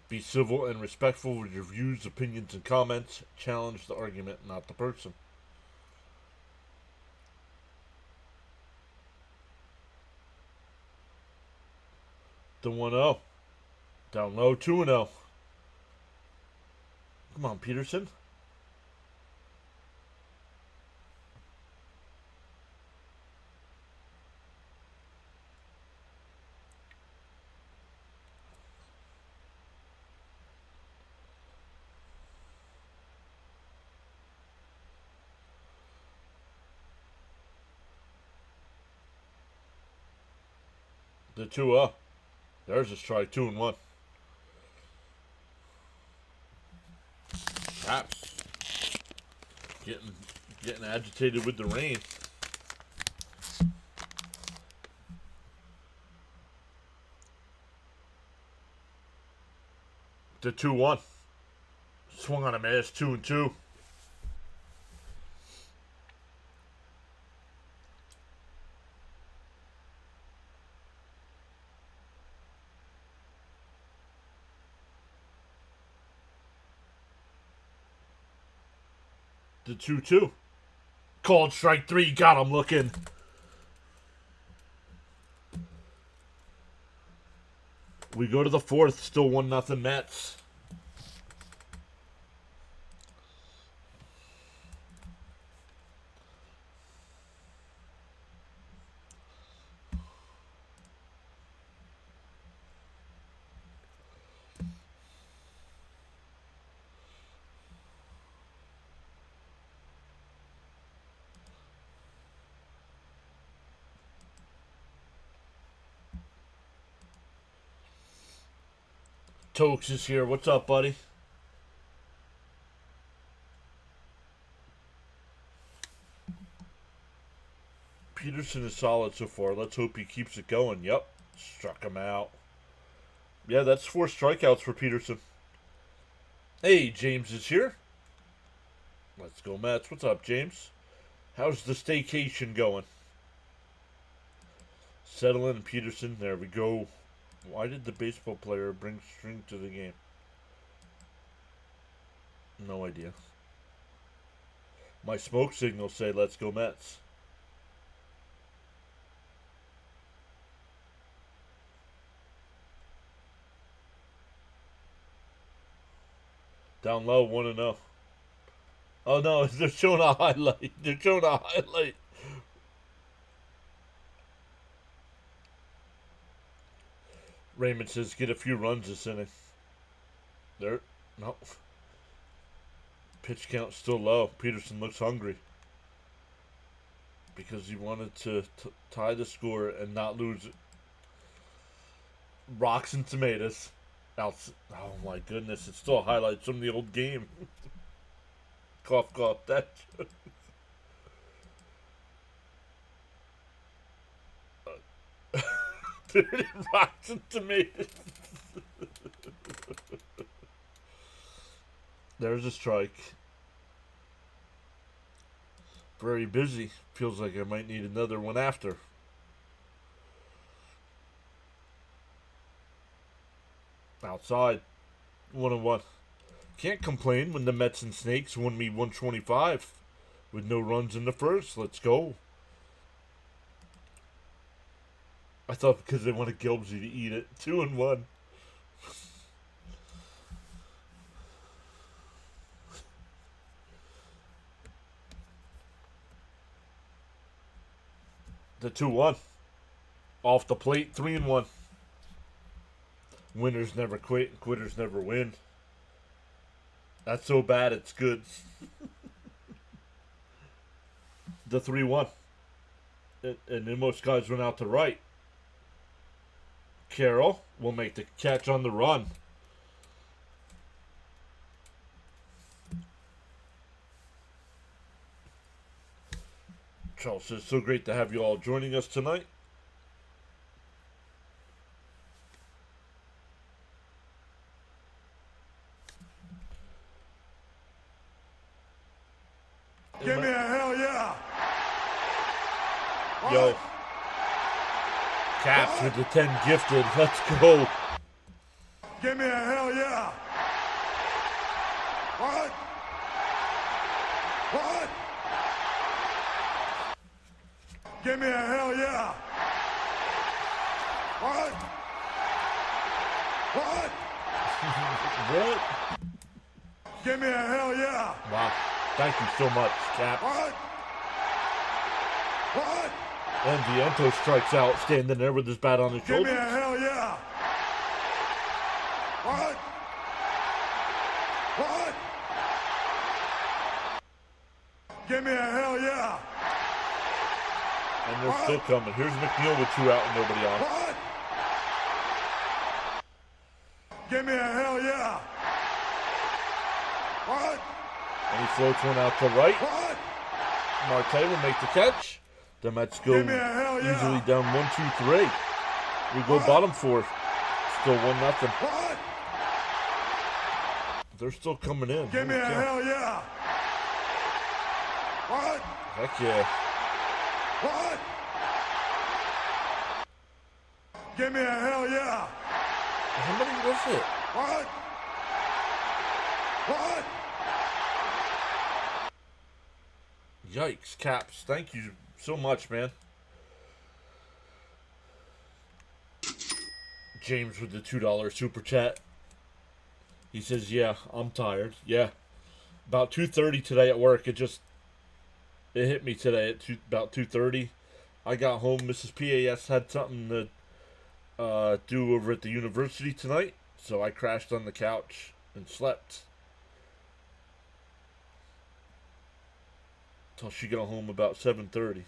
Be civil and respectful with your views, opinions, and comments. Challenge the argument, not the person. The 1-0. Down low, 2-0. Come on, Peterson. The 2-0. There's a strike, 2-1. Caps. Getting agitated with the rain. The 2-1. Swung on a miss, 2-2. The 2-2. Called strike 3. Got him looking. We go to the 4th. Still 1-0 Mets. Tokes is here. What's up, buddy? Peterson is solid so far. Let's hope he keeps it going. Yep. Struck him out. Yeah, that's 4 strikeouts for Peterson. Hey, James is here. Let's go, Mets. What's up, James? How's the staycation going? Settle in, Peterson. There we go. Why did the baseball player bring string to the game? No idea. My smoke signals say, let's go Mets. Down low, 1-0. Oh no, they're showing a highlight. They're showing a highlight. Raymond says, get a few runs this inning. There. No. Pitch count still low. Peterson looks hungry. Because he wanted to tie the score and not lose it. Rocks and tomatoes. Oh my goodness. It still highlights from the old game. Cough, cough. That. Rocks and tomatoes. There's a strike. Very busy. Feels like I might need another one after. Outside. 1-1. Can't complain when the Mets and Snakes won me 125 with no runs in the first. Let's go. I thought because they wanted Gilbsy to eat it. 2-1. The 2-1. Off the plate, 3-1. Winners never quit, quitters never win. That's so bad, it's good. The 3-1. And then most guys went out to right. Carroll will make the catch on the run. Charles says, so great to have you all joining us tonight. Give me a hell yeah. Yo. Caps with the 10 gifted. Let's go. Give me a hell yeah. What? What? Give me a hell yeah. What? What? What? Give me a hell yeah. Wow. Thank you so much, Cap. What? What? And Viento strikes out, standing there with his bat on his Give me shoulder. a hell yeah. What? What? Give me a hell yeah. And they're still coming. Here's McNeil with 2 out and nobody on. What? Give me a hell yeah. What? And he floats one out to right. What? Marte will make the catch. The Mets go Give me a hell yeah. easily down 1-2-3. We go What? bottom fourth. Still 1-0. What? They're still coming in. Give me a Holy cow. hell yeah. What? Heck yeah. What? Give me a hell yeah. How many was it? What? What? Yikes, Caps. Thank you so much, man. James with the $2 super chat. He says, yeah, I'm tired. Yeah. About 2:30 today at work, it hit me today at about 2:30. I got home. Mrs. PAS had something to do over at the university tonight, so I crashed on the couch and slept till she got home about 7:30.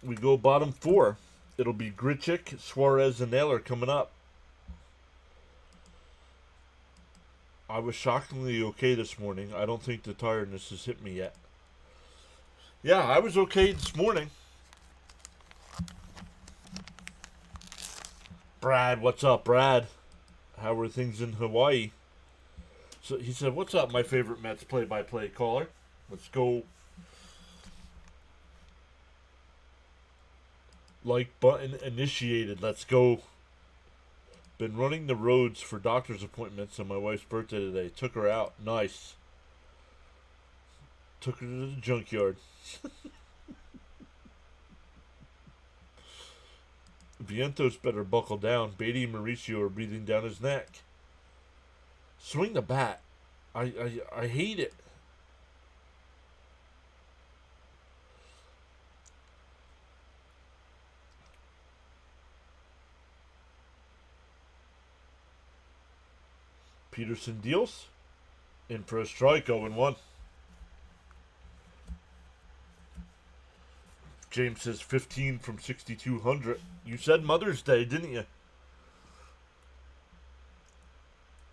We go bottom four. It'll be Grichuk, Suarez, and Naylor coming up. I was shockingly okay this morning. I don't think the tiredness has hit me yet. Yeah, I was okay this morning. Brad, what's up, Brad? How are things in Hawaii? So he said, what's up, my favorite Mets play-by-play caller? Let's go. Like button initiated. Let's go. Been running the roads for doctor's appointments on my wife's birthday today. Took her out. Nice. Took her to the junkyard. Vientos better buckle down. Beatty and Mauricio are breathing down his neck. Swing the bat. I hate it. Peterson deals. In for a strike, 0-1. James says 15 from 6,200. You said Mother's Day, didn't you?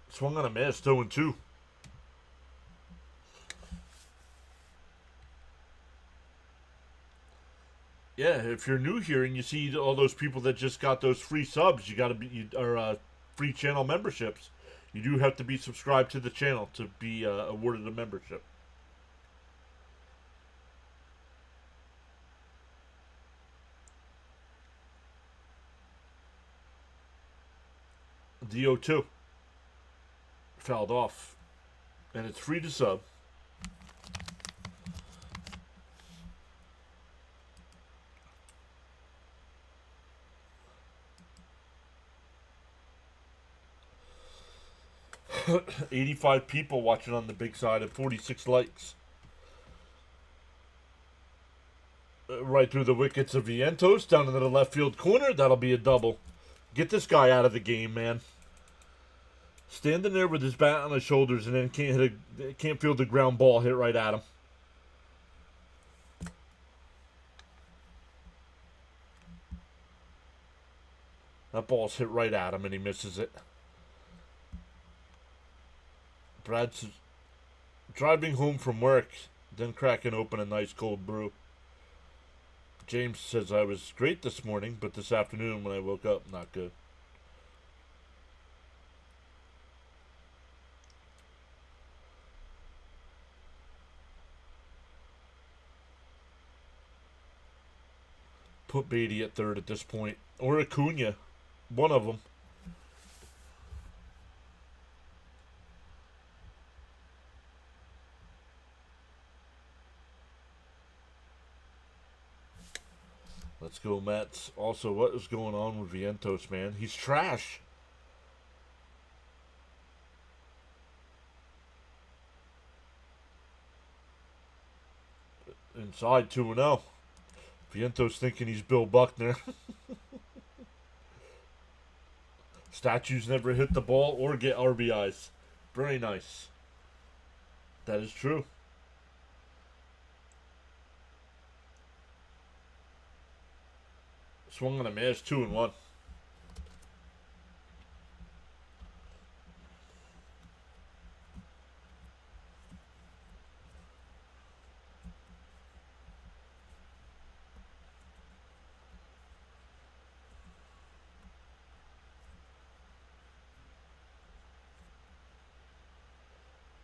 Swung on a miss, 0-2. Yeah, if you're new here and you see all those people that just got those free subs, you got to be free channel memberships. You do have to be subscribed to the channel to be awarded a membership. DO2 fouled off, and it's free to sub. $85 people watching on the big side and 46 likes. Right through the wickets of Vientos, down into the left field corner. That'll be a double. Get this guy out of the game, man. Standing there with his bat on his shoulders and then can't feel the ground ball hit right at him. That ball's hit right at him and he misses it. Brad's driving home from work, then cracking open a nice cold brew. James says, I was great this morning, but this afternoon when I woke up, not good. Put Beatty at third at this point. Or Acuna. One of them. Let's go, Mets. Also, what is going on with Vientos, man? He's trash. Inside 2-0. Vientos thinking he's Bill Buckner. Statues never hit the ball or get RBIs. Very nice. That is true. Swung on a miss, 2-1.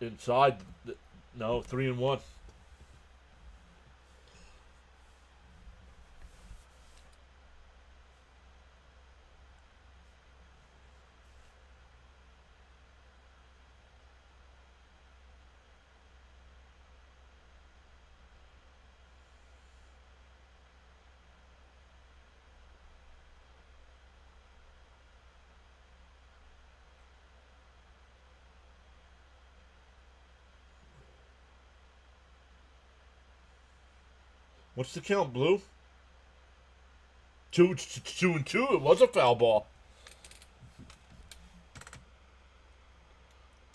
Inside, no, 3-1. What's the count, Blue? 2-2. It was a foul ball.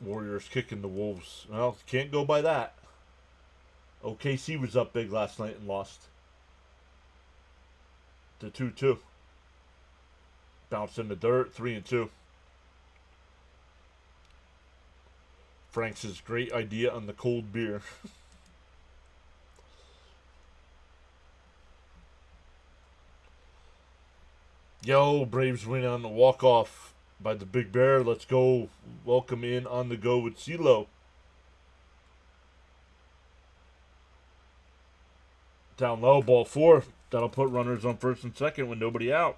Warriors kicking the Wolves. Well, can't go by that. OKC was up big last night and lost. To 2-2. Bounced in the dirt, 3-2. Frank's great idea on the cold beer. Yo, Braves win on the walk-off by the Big Bear. Let's go. Welcome in on the go with CeeLo. Down low, ball 4. That'll put runners on first and second with nobody out.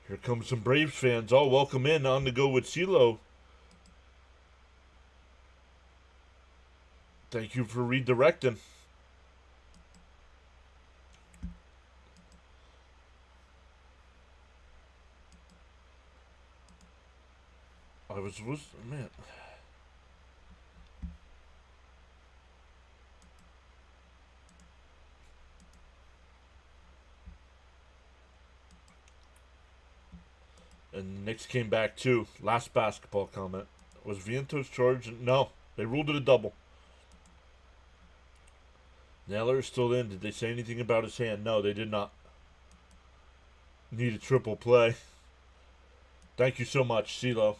Here comes some Braves fans. Oh, welcome in on the go with CeeLo. Thank you for redirecting. Man. And Knicks came back too. Last basketball comment. Was Vientos charged? No. They ruled it a double. Naylor is still in. Did they say anything about his hand? No, they did not. Need a triple play. Thank you so much, CeeLo.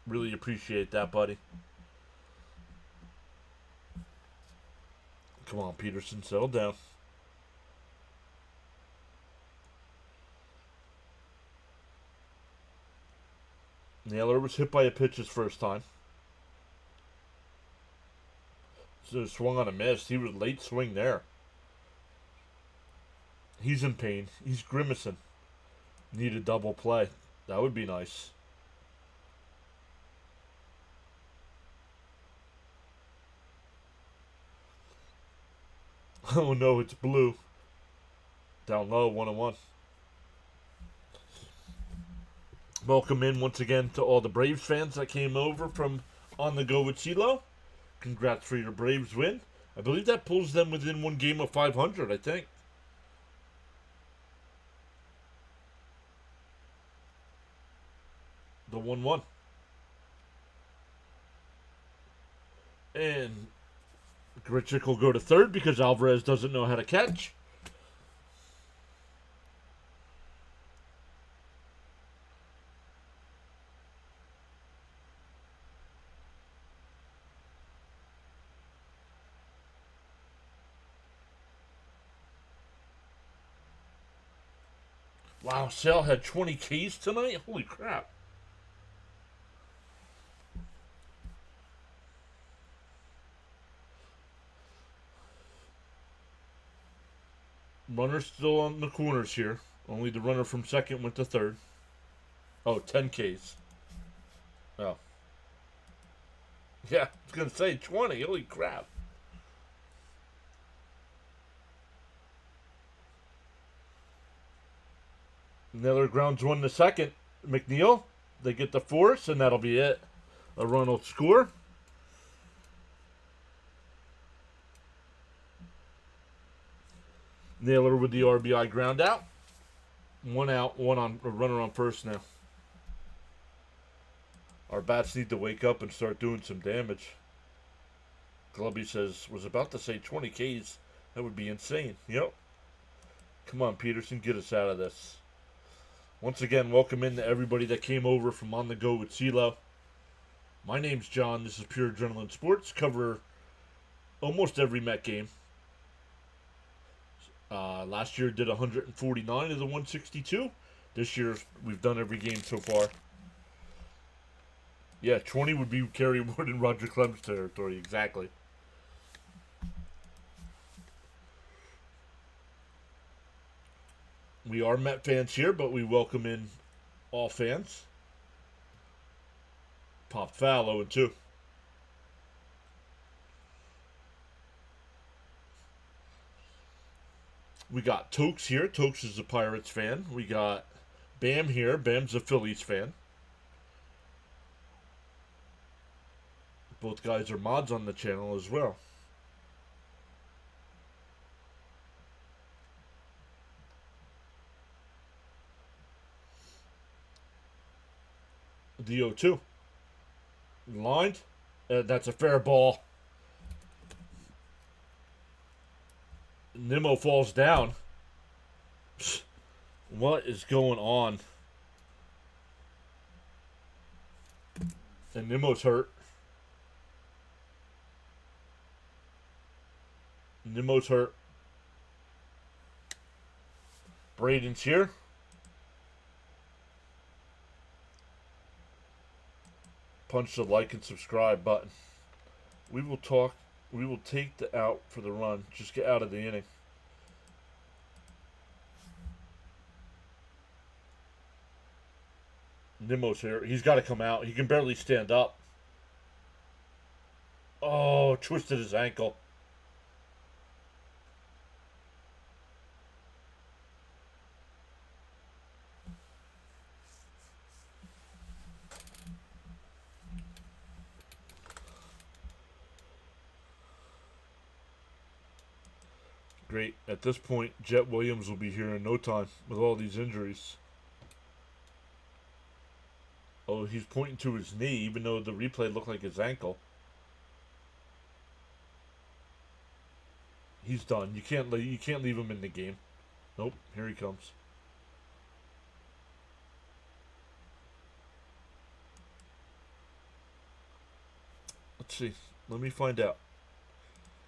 Really appreciate that, buddy. Come on, Peterson, settle down. Naylor was hit by a pitch his first time. So swung on a miss. He was late swing there. He's in pain. He's grimacing. Need a double play. That would be nice. Oh no, it's Blue. Down low, 1-1. Welcome in once again to all the Braves fans that came over from On the Go with CeeLo. Congrats for your Braves win. I believe that pulls them within one game of 500, I think. The 1-1. And Grichuk will go to third because Alvarez doesn't know how to catch. Wow, Sale had 20 Ks tonight? Holy crap. Runner still on the corners here. Only the runner from second went to third. Oh, 10 Ks. Oh. Yeah, I was going to say 20. Holy crap. Naylor grounds one to second. McNeil, they get the force, and that'll be it. A run will score. Naylor with the RBI ground out. One out, one on a runner on first now. Our bats need to wake up and start doing some damage. Glubby says, was about to say 20 Ks. That would be insane. Yep. Come on, Peterson, get us out of this. Once again, welcome in to everybody that came over from On the Go with CeeLo. My name's John. This is Pure Adrenaline Sports. Cover almost every Met game. Last year did 149 of the 162. This year we've done every game so far. Yeah, 20 would be Kerry Wood and Roger Clemens territory, exactly. We are Met fans here, but we welcome in all fans. Popped foul 0-2. We got Tokes here. Tokes is a Pirates fan. We got Bam here. Bam's a Phillies fan. Both guys are mods on the channel as well. The 0-2. Lined. That's a fair ball. Nimmo falls down. What is going on? And Nimmo's hurt. Nimmo's hurt. Braden's here. Punch the like and subscribe button. We will take the out for the run. Just get out of the inning. Nimmo's here. He's got to come out. He can barely stand up. Oh, twisted his ankle. Great. At this point, Jet Williams will be here in no time with all these injuries. Oh, he's pointing to his knee, even though the replay looked like his ankle. He's done. You can't leave him in the game. Nope. Here he comes. Let's see. Let me find out.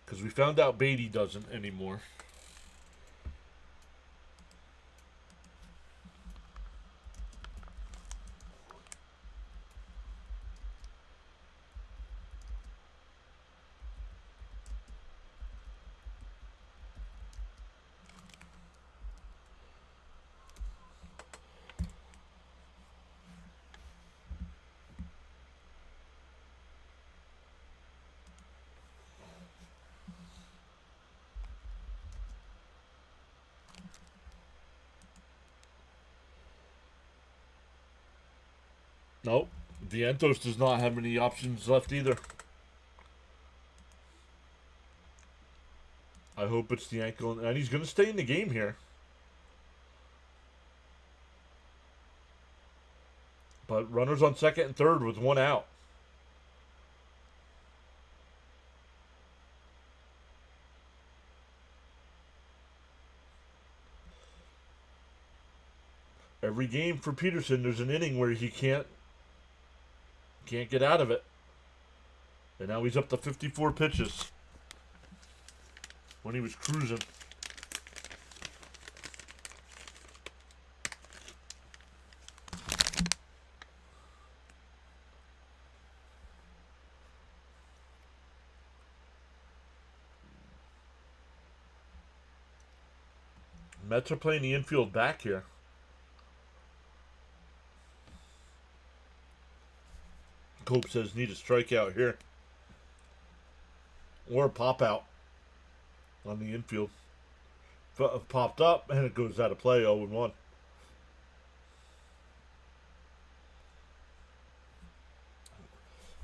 Because we found out Beatty doesn't anymore. Nope. Vientos does not have any options left either. I hope it's the ankle. And he's going to stay in the game here. But runners on second and third with one out. Every game for Peterson, there's an inning where he can't get out of it. And now he's up to 54 pitches. When he was cruising. Mets are playing the infield back here. Cope says need a strikeout here. Or a pop out on the infield. Popped up and it goes out of play 0-1.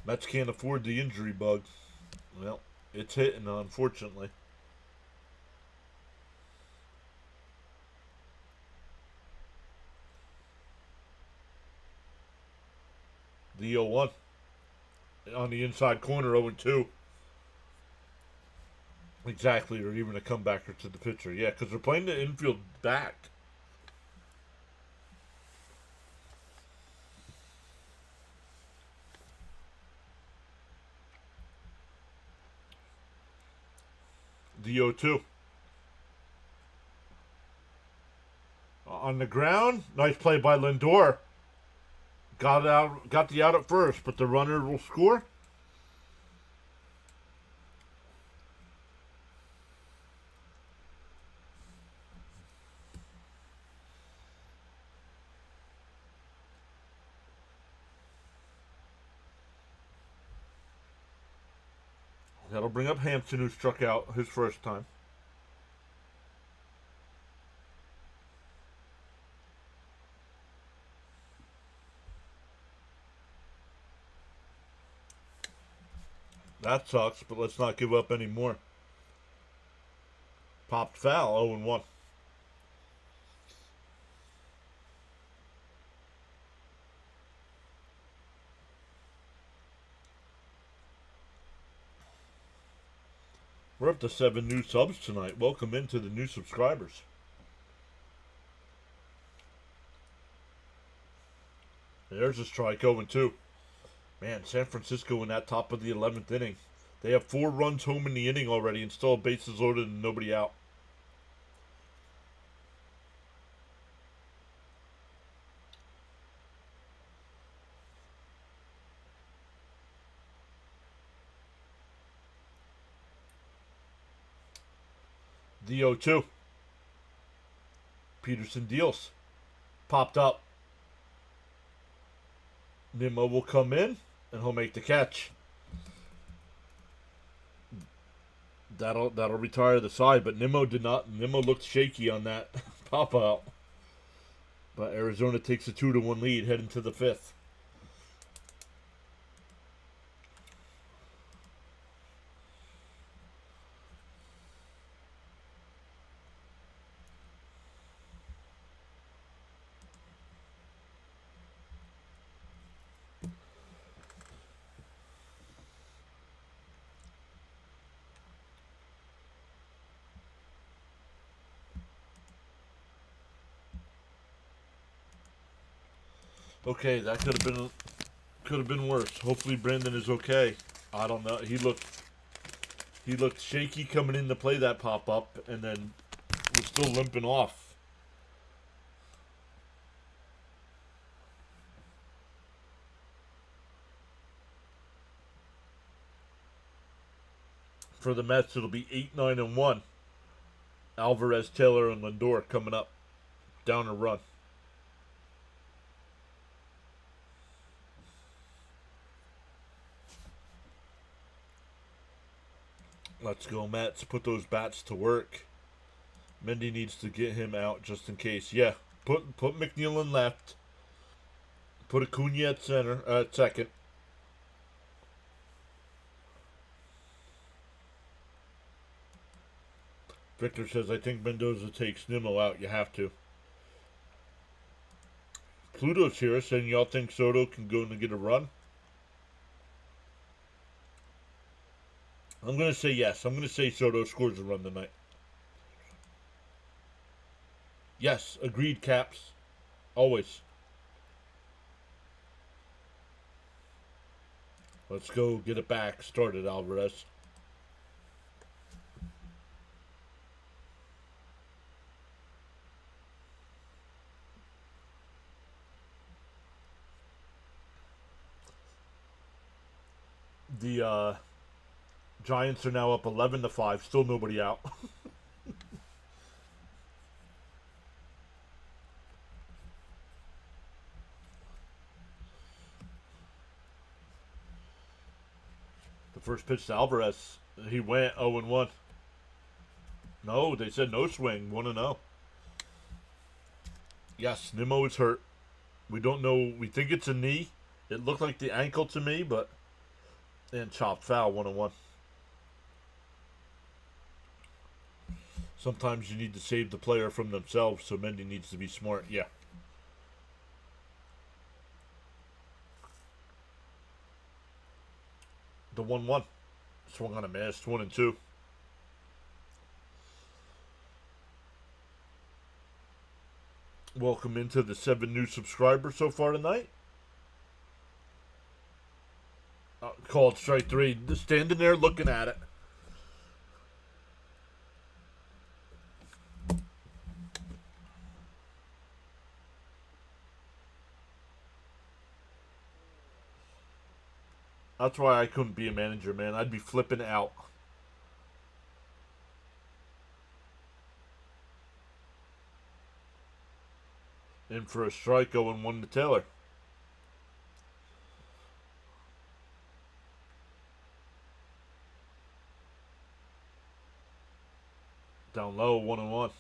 Mets can't afford the injury bug. Well, it's hitting unfortunately. The 0-1. On the inside corner, 0-2. Exactly, or even a comebacker to the pitcher. Yeah, because they're playing the infield back. The 0-2. On the ground, nice play by Lindor. Got the out at first, but the runner will score. That'll bring up Hampson, who struck out his first time. That sucks, but let's not give up any more. Popped foul, 0-1. We're up to 7 new subs tonight. Welcome into the new subscribers. There's a strike, 0-2. Man, San Francisco in that top of the 11th inning. They have 4 runs home in the inning already and still bases loaded and nobody out. The 0-2. Peterson deals. Popped up. Nimmo will come in and he'll make the catch. That'll retire the side, but Nimmo did not. Nimmo looked shaky on that pop out. But Arizona takes a 2-1 lead heading to the 5th. Okay, that could have been worse. Hopefully Brandon is okay. I don't know. He looked shaky coming in to play that pop up, and then was still limping off. For the Mets, it'll be 8-9-1. Alvarez, Taylor, and Lindor coming up. Down a run. Let's go, Mets. Put those bats to work. Mendy needs to get him out just in case. Yeah, put McNeil in left. Put Acuna at center, at second. Victor says, I think Mendoza takes Nimmo out. You have to. Pluto's here saying y'all think Soto can go and get a run. I'm going to say yes. I'm going to say Soto scores a run tonight. Yes, agreed, Caps. Always. Let's go get it back started, Alvarez. The Giants are now up 11-5. Still nobody out. The first pitch to Alvarez, he went 0-1. No, they said no swing, 1-0. Yes, Nimmo is hurt. We don't know. We think it's a knee. It looked like the ankle to me, but and chopped foul, 1-1. Sometimes you need to save the player from themselves, so Mendy needs to be smart. Yeah. The 1-1. Swung on a miss, 1-2. Welcome into the 7 new subscribers so far tonight. Called strike 3. Just standing there looking at it. That's why I couldn't be a manager, man. I'd be flipping out. In for a strike, 0-1 to Taylor. Down low, 1-1.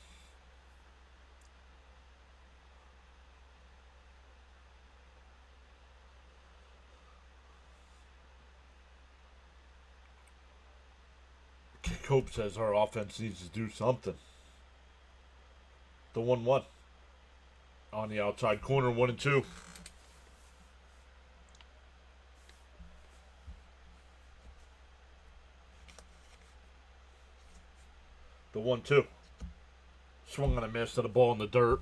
Cope says our offense needs to do something. The 1-1. On the outside corner, 1-2. The 1-2. Swung on a miss to the ball in the dirt.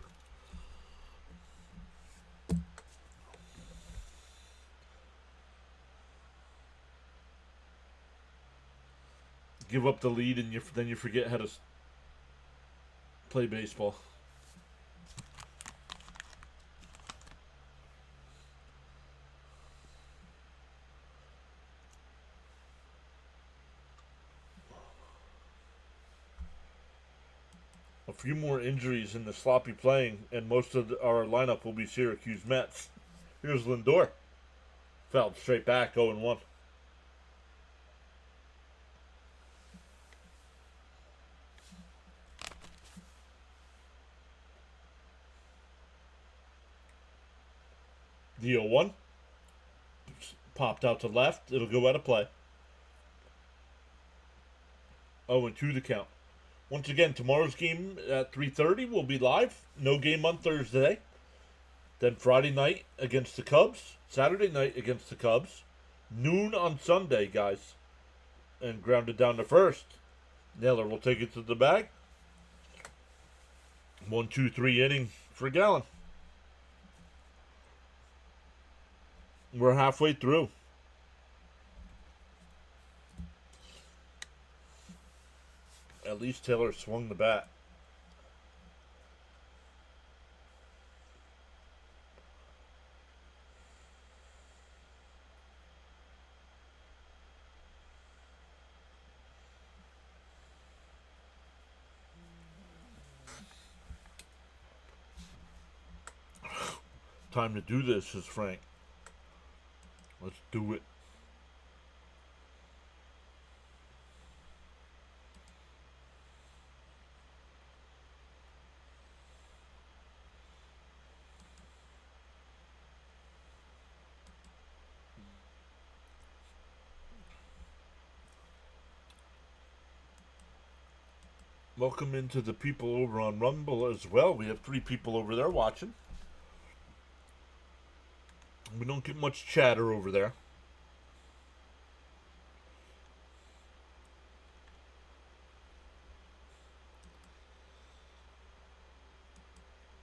Give up the lead and then you forget how to play baseball. A few more injuries in the sloppy playing, and most of our lineup will be Syracuse Mets. Here's Lindor. Fouled straight back, 0-1. The 0-1. Popped out to left. It'll go out of play. 0-2 the count. Once again, tomorrow's game at 3:30 will be live. No game on Thursday. Then Friday night against the Cubs. Saturday night against the Cubs. Noon on Sunday, guys. And grounded down to first. Naylor will take it to the bag. 1-2-3 inning for Gallen. We're halfway through. At least Taylor swung the bat. Time to do this, says Frank. Let's do it. Welcome into the people over on Rumble as well. We have 3 people over there watching. We don't get much chatter over there.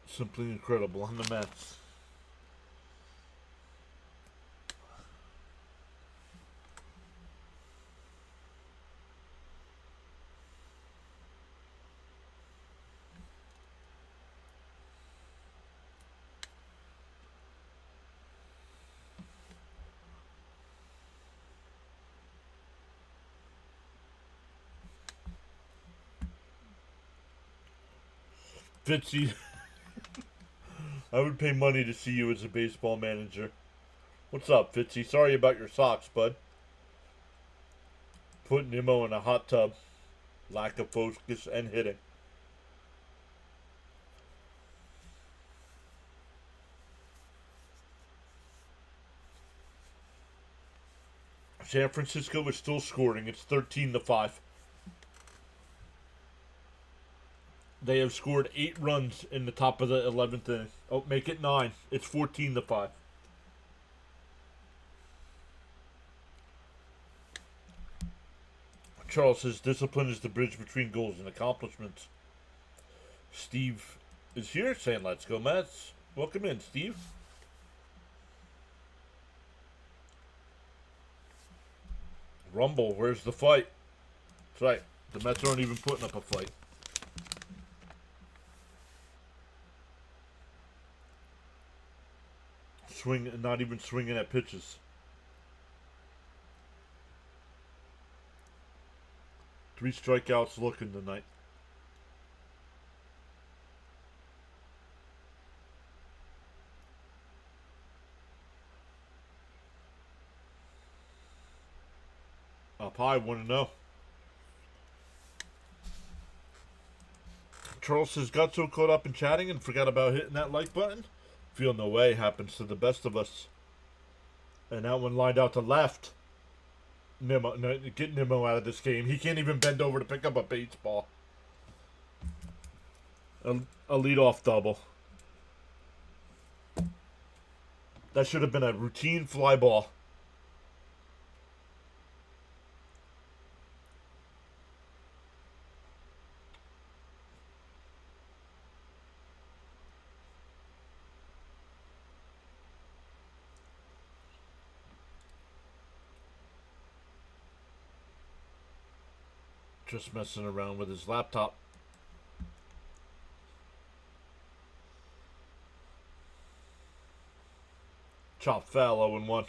Simply incredible on the Mets. Fitzy, I would pay money to see you as a baseball manager. What's up, Fitzy? Sorry about your socks, bud. Putting Nimmo in a hot tub. Lack of focus and hitting. San Francisco is still scoring. It's 13-5. They have scored 8 runs in the top of the 11th inning. Oh, make it 9. It's 14-5. Charles says discipline is the bridge between goals and accomplishments. Steve is here saying, let's go, Mets. Welcome in, Steve. Rumble, where's the fight? That's right. The Mets aren't even putting up a fight. Not even swinging at pitches. 3 strikeouts looking tonight. Up high, 1-0. Charles has got so caught up in chatting and forgot about hitting that like button. Feel no way happens to the best of us. And that one lined out to left. Nimmo, no, get Nimmo out of this game. He can't even bend over to pick up a baseball. A leadoff double. That should have been a routine fly ball. Just messing around with his laptop. Chop foul, 0-1.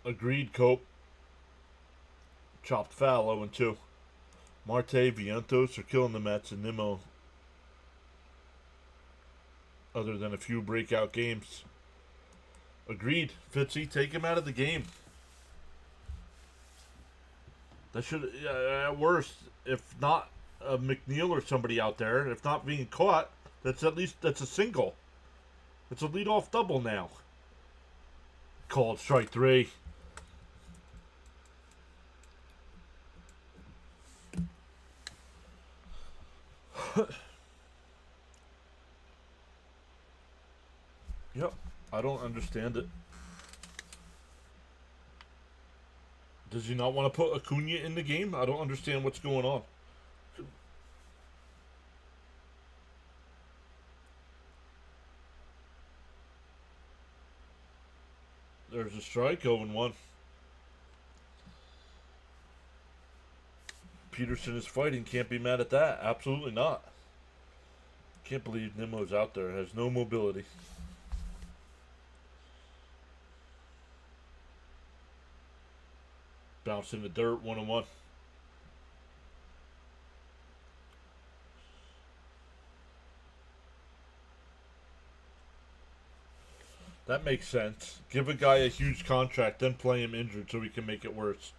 Agreed, Cope. Chopped foul, 0-2. Marte, Vientos are killing the Mets, and Nimmo, other than a few breakout games. Agreed. Fitzy, take him out of the game. That should, at worst, if not McNeil or somebody out there, if not being caught, that's a single. It's a leadoff double now. Called strike 3. Yep, I don't understand it. Does he not want to put Acuna in the game? I don't understand what's going on. There's a strike, 0-1. Peterson is fighting, can't be mad at that. Absolutely not. Can't believe Nimmo's out there, has no mobility. Bounce in the dirt, 1-1. That makes sense. Give a guy a huge contract, then play him injured so we can make it worse.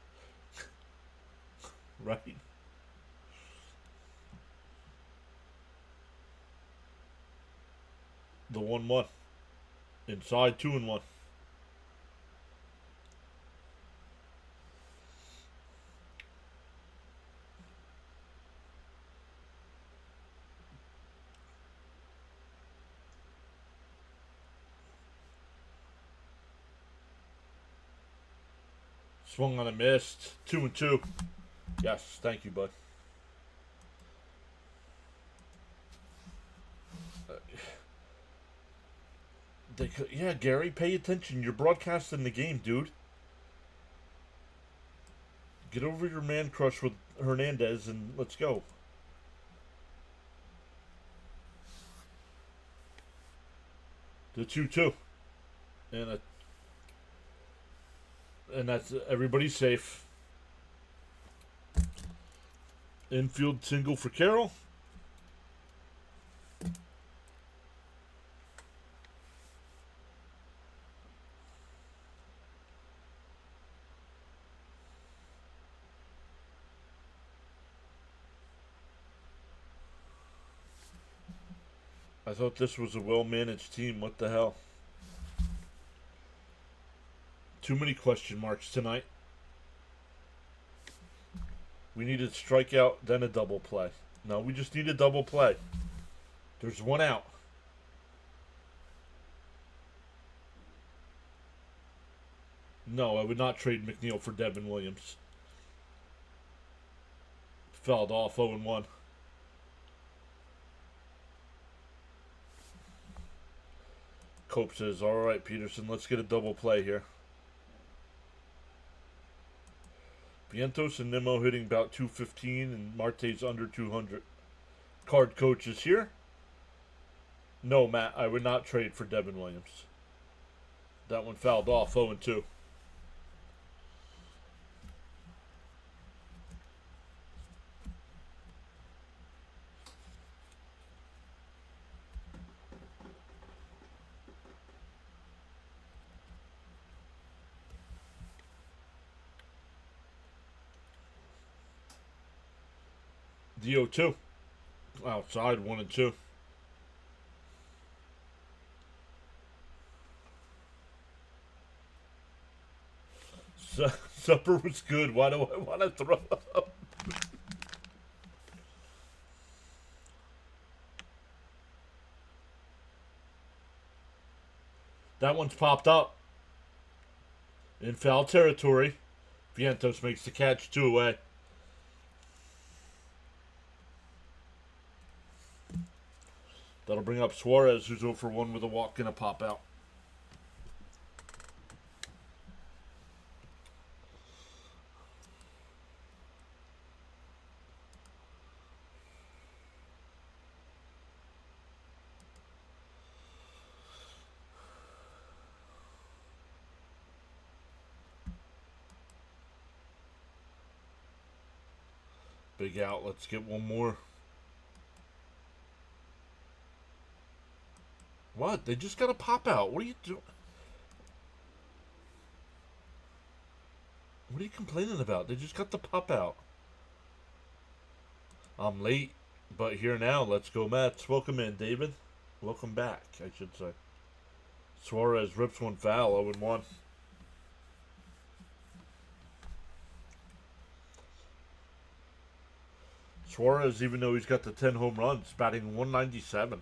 Right? The 1-1. Inside, 2-1. Swung on a missed. 2-2. Yes, thank you, bud. Yeah, Gary, pay attention. You're broadcasting the game, dude. Get over your man crush with Hernandez and let's go. The 2-2. And that's everybody's safe. Infield single for Carroll. I thought this was a well-managed team. What the hell? Too many question marks tonight. We needed strikeout, then a double play. No, we just need a double play. There's one out. No, I would not trade McNeil for Devin Williams. Fouled off 0-1. Cope says, all right, Peterson, let's get a double play here. Vientos and Nimmo hitting about 215 and Marte's under 200. Card coach is here. No, Matt, I would not trade for Devin Williams. That one fouled off 0-2. DO2. Outside 1 and 2. Supper was good. Why do I want to throw up? That one's popped up. In foul territory. Vientos makes the catch, 2 away. That'll bring up Suarez, who's 0 for 1 with a walk and a pop out. Big out. Let's get one more. What? They just got a pop out. What are you doing? What are you complaining about? They just got the pop out. I'm late, but here now. Let's go, Mets. Welcome in, David. Welcome back, I should say. Suarez rips one foul, 0-1. Suarez, even though he's got the 10 home runs, batting 197.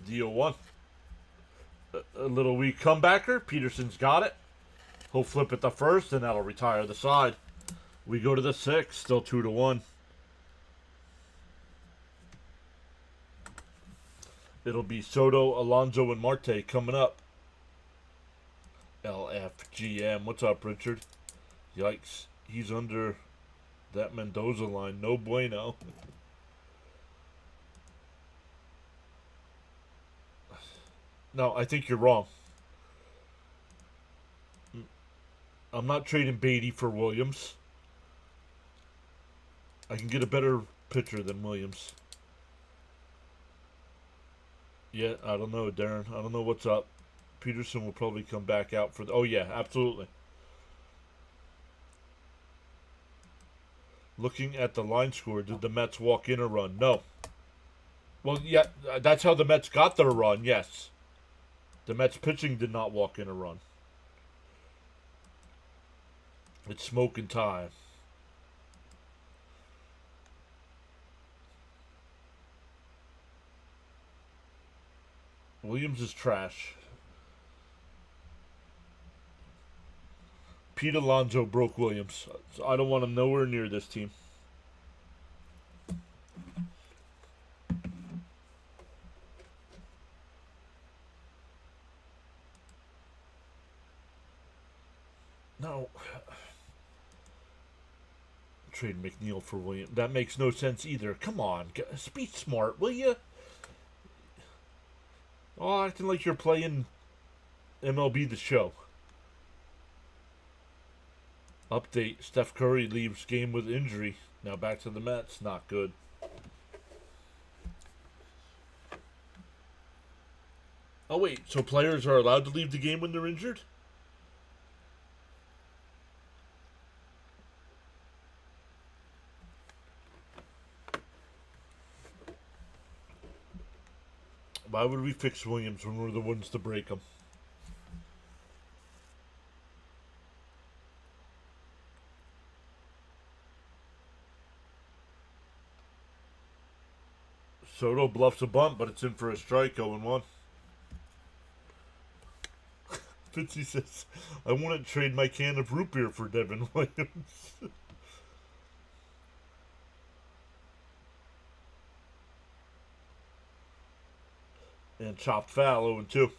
DO1. A little weak comebacker. Peterson's got it. He'll flip it the first, and that'll retire the side. We go to the 6th, still 2-1. It'll be Soto, Alonso, and Marte coming up. LFGM. What's up, Richard? Yikes. He's under that Mendoza line. No bueno. No, I think you're wrong. I'm not trading Beatty for Williams. I can get a better pitcher than Williams. Yeah, I don't know, Darren. I don't know what's up. Peterson will probably come back out for the... Oh, yeah, absolutely. Looking at the line score, did the Mets walk in a run? No. Well, yeah, that's how the Mets got their run, yes. The Mets pitching did not walk in a run. It's smoking time. Williams is trash. Pete Alonso broke Williams. I don't want him nowhere near this team. No. Trade McNeil for Williams. That makes no sense either. Come on. Be smart, will you? Oh, acting like you're playing MLB The Show. Update. Steph Curry leaves game with injury. Now back to the Mets. Not good. Oh, wait. So players are allowed to leave the game when they're injured? Why would we fix Williams when we're the ones to break them? Soto bluffs a bunt, but it's in for a strike, 0-1. Fitzy says, I wouldn't trade my can of root beer for Devin Williams. And chopped foul, 0-2.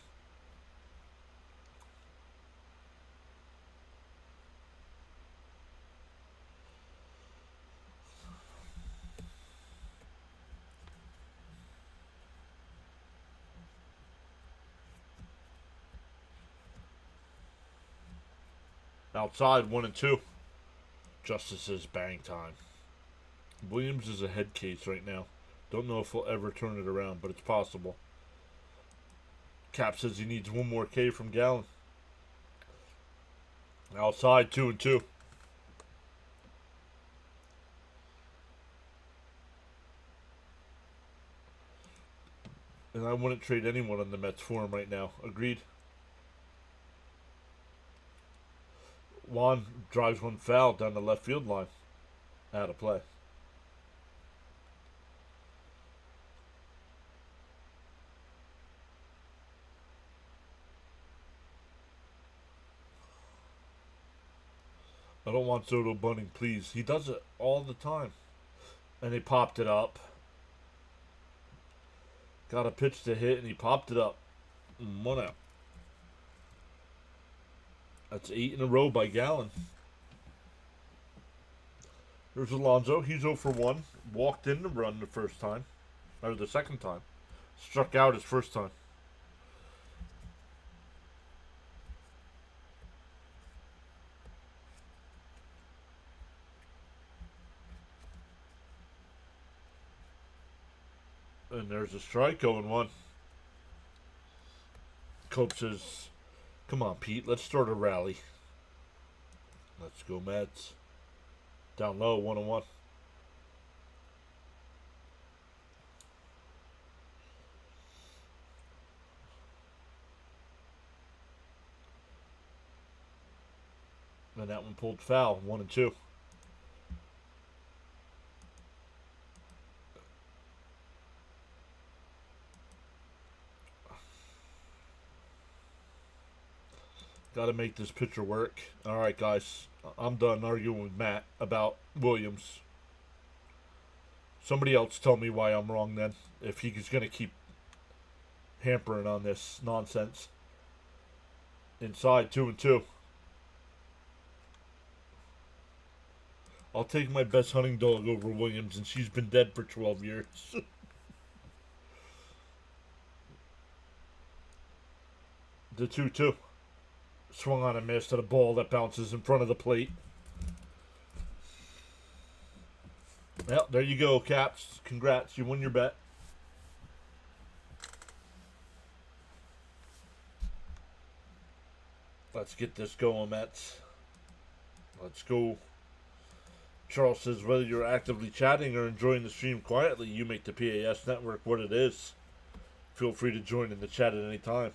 Outside, 1-2. Justice says bang time. Williams is a head case right now. Don't know if he'll ever turn it around, but it's possible. Cap says he needs one more K from Gallen. Outside, 2-2. And I wouldn't trade anyone on the Mets for him right now. Agreed. Juan drives one foul down the left field line. Out of play. I don't want Soto bunting, please. He does it all the time. And he popped it up. Got a pitch to hit, and he popped it up. 1 out. That's 8 in a row by Gallen. There's Alonso. He's 0 for 1. Walked in the run the first time. Or the second time. Struck out his first time. And there's a strike, 0-1. Cope says, come on, Pete, let's start a rally. Let's go, Mets. Down low, 1-1. And that one pulled foul, 1-2. Got to make this pitcher work. All right, guys. I'm done arguing with Matt about Williams. Somebody else tell me why I'm wrong then, if he's going to keep hampering on this nonsense. Inside, 2-2. I'll take my best hunting dog over Williams, and she's been dead for 12 years. The 2-2. Swung on and missed at a ball that bounces in front of the plate. Well, there you go, Caps. Congrats. You won your bet. Let's get this going, Mets. Let's go. Charles says, whether you're actively chatting or enjoying the stream quietly, you make the PAS network what it is. Feel free to join in the chat at any time.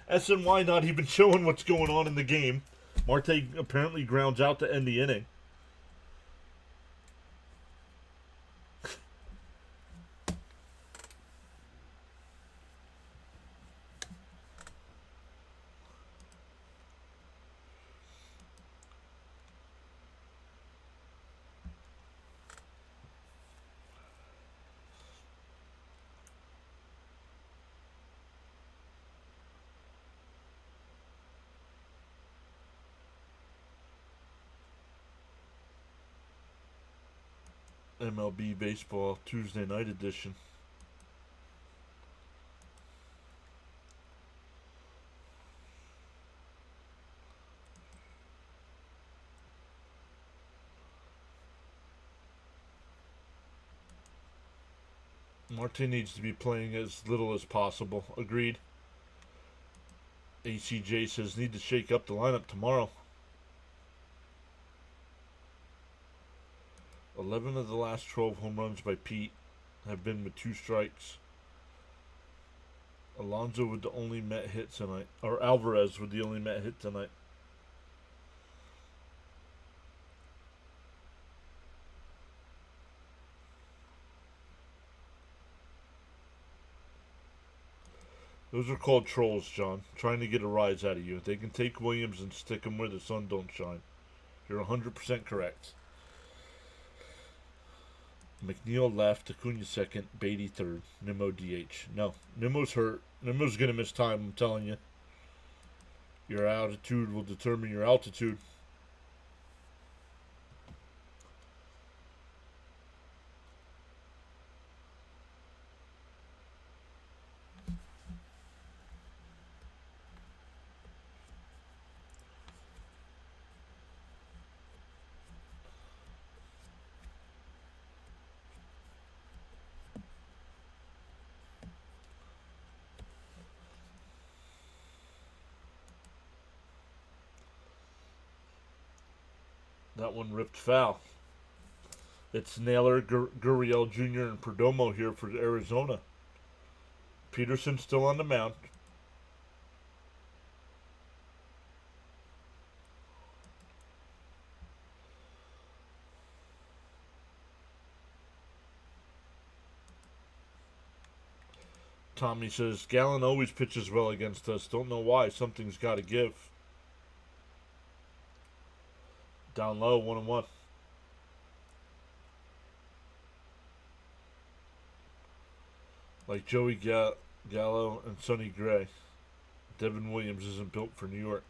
SNY not even showing what's going on in the game. Marte apparently grounds out to end the inning. MLB Baseball Tuesday night edition. Marte needs to be playing as little as possible. Agreed. ACJ says need to shake up the lineup tomorrow. 11 of the last 12 home runs by Pete. have been with 2 strikes. Alonso with the only Met hit tonight. Or Alvarez with the only Met hit tonight. Those are called trolls, John. Trying to get a rise out of you. They can take Williams and stick him where the sun don't shine. You're 100% correct. McNeil left, Acuna second, Beatty third, Nimmo DH. No, Nimmo's hurt. Nimmo's going to miss time, I'm telling you. Your attitude will determine your altitude. That one ripped foul. It's Naylor, Gurriel Jr., and Perdomo here for Arizona. Peterson still on the mound. Tommy says, Gallen always pitches well against us. Don't know why. Something's got to give. Down low, 1-1. Like Joey Gallo and Sonny Gray. Devin Williams isn't built for New York.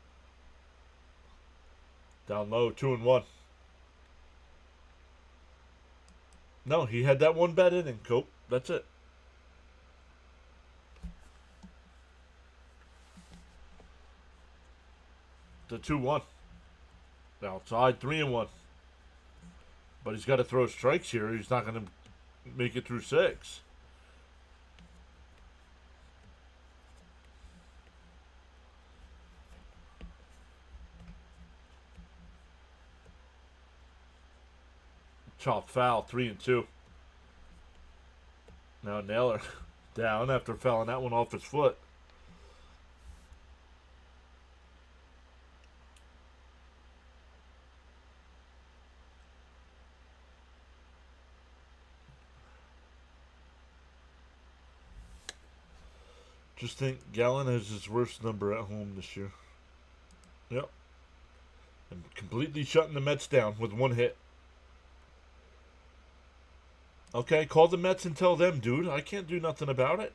Down low, 2-1. No, he had that one bad inning, Cope. That's it. The 2-1. Outside, 3-1. But he's got to throw strikes here. He's not going to make it through 6. Chopped foul, 3-2. Now Naylor down after fouling that one off his foot. Just think, Gallen has his worst number at home this year. Yep. And completely shutting the Mets down with 1 hit. Okay, call the Mets and tell them, dude. I can't do nothing about it.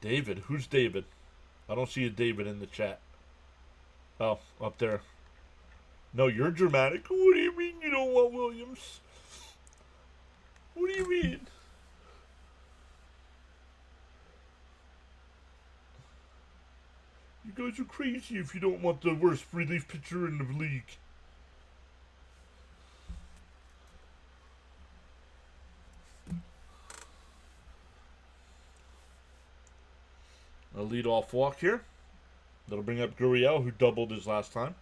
David? Who's David? I don't see a David in the chat. Oh, up there. No, you're dramatic. What do you mean you don't want Williams? What do you mean? You guys are crazy if you don't want the worst relief pitcher in the league. A leadoff walk here. That'll bring up Gurriel, who doubled his last time.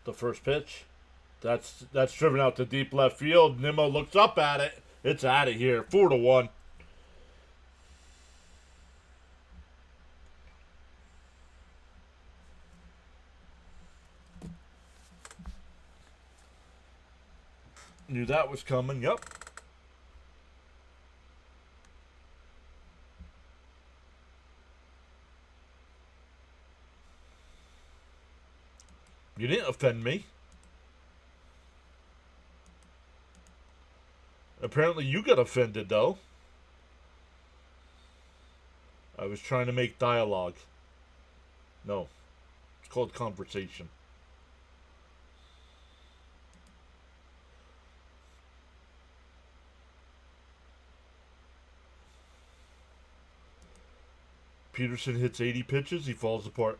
The first pitch. That's driven out to deep left field. Nimmo looks up at it. It's out of here. 4-1. Knew that was coming. Yep. You didn't offend me. Apparently you got offended, though. I was trying to make dialogue. No. It's called conversation. Peterson hits 80 pitches. He falls apart.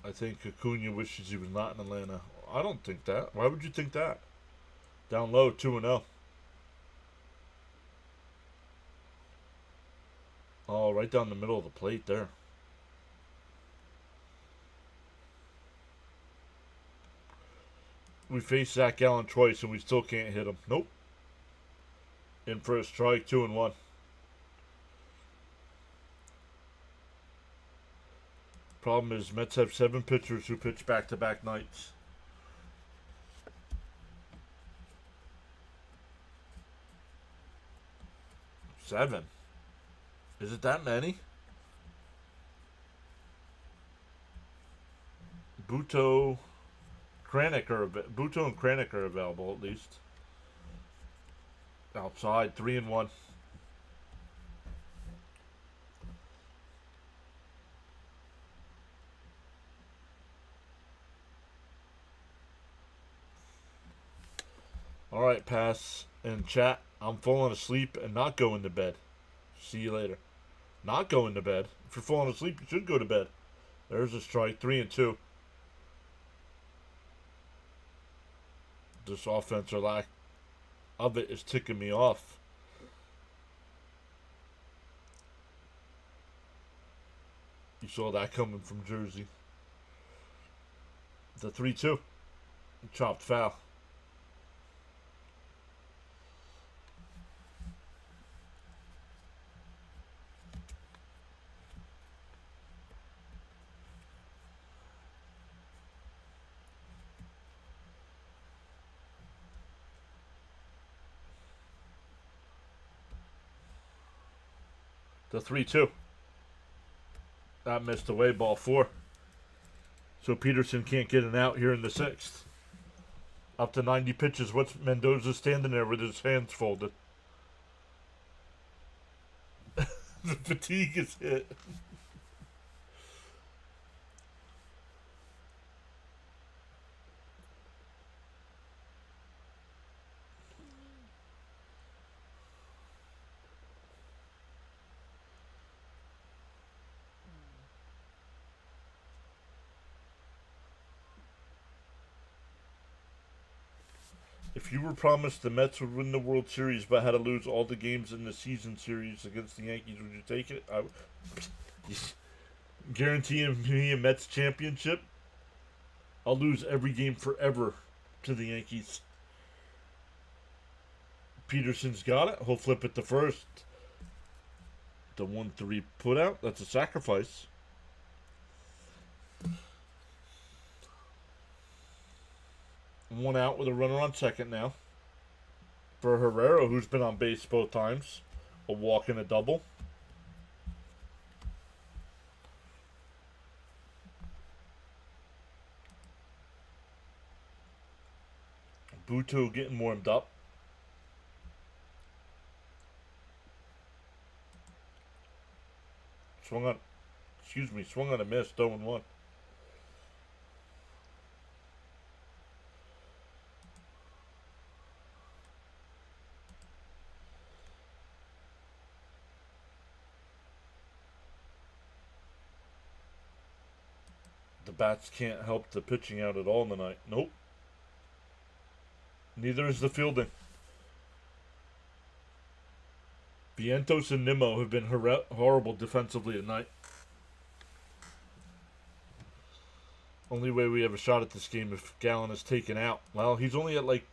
I think Acuna wishes he was not in Atlanta. I don't think that. Why would you think that? Down low, 2-0. Oh, right down the middle of the plate there. We faced Zach Gallen twice and we still can't hit him. Nope. In for a strike, 2-1. Problem is, Mets have 7 pitchers who pitch back-to-back nights. Seven? Is it that many? Buto and Kranick are available at least. Outside, 3-1. Alright, pass and chat. I'm falling asleep and not going to bed. See you later. Not going to bed. If you're falling asleep, you should go to bed. There's a strike, 3-2. This offense or lack of it is ticking me off. You saw that coming from Jersey. The 3-2. Chopped foul. The 3-2. That missed away, ball 4. So Peterson can't get an out here in the 6th. Up to 90 pitches. What's Mendoza standing there with his hands folded? The fatigue is hit. If you were promised the Mets would win the World Series but had to lose all the games in the season series against the Yankees, would you take it? Guaranteeing me a Mets championship? I'll lose every game forever to the Yankees. Peterson's got it. He'll flip it to first. The 1-3 put out. That's a sacrifice. One out with a runner on second now. For Herrera, who's been on base both times. A walk and a double. Buto getting warmed up. Swung on a miss, 0-1. The bats can't help the pitching out at all tonight. Nope. Neither is the fielding. Vientos and Nimmo have been horrible defensively tonight. Only way we have a shot at this game if Gallen is taken out. Well, he's only at like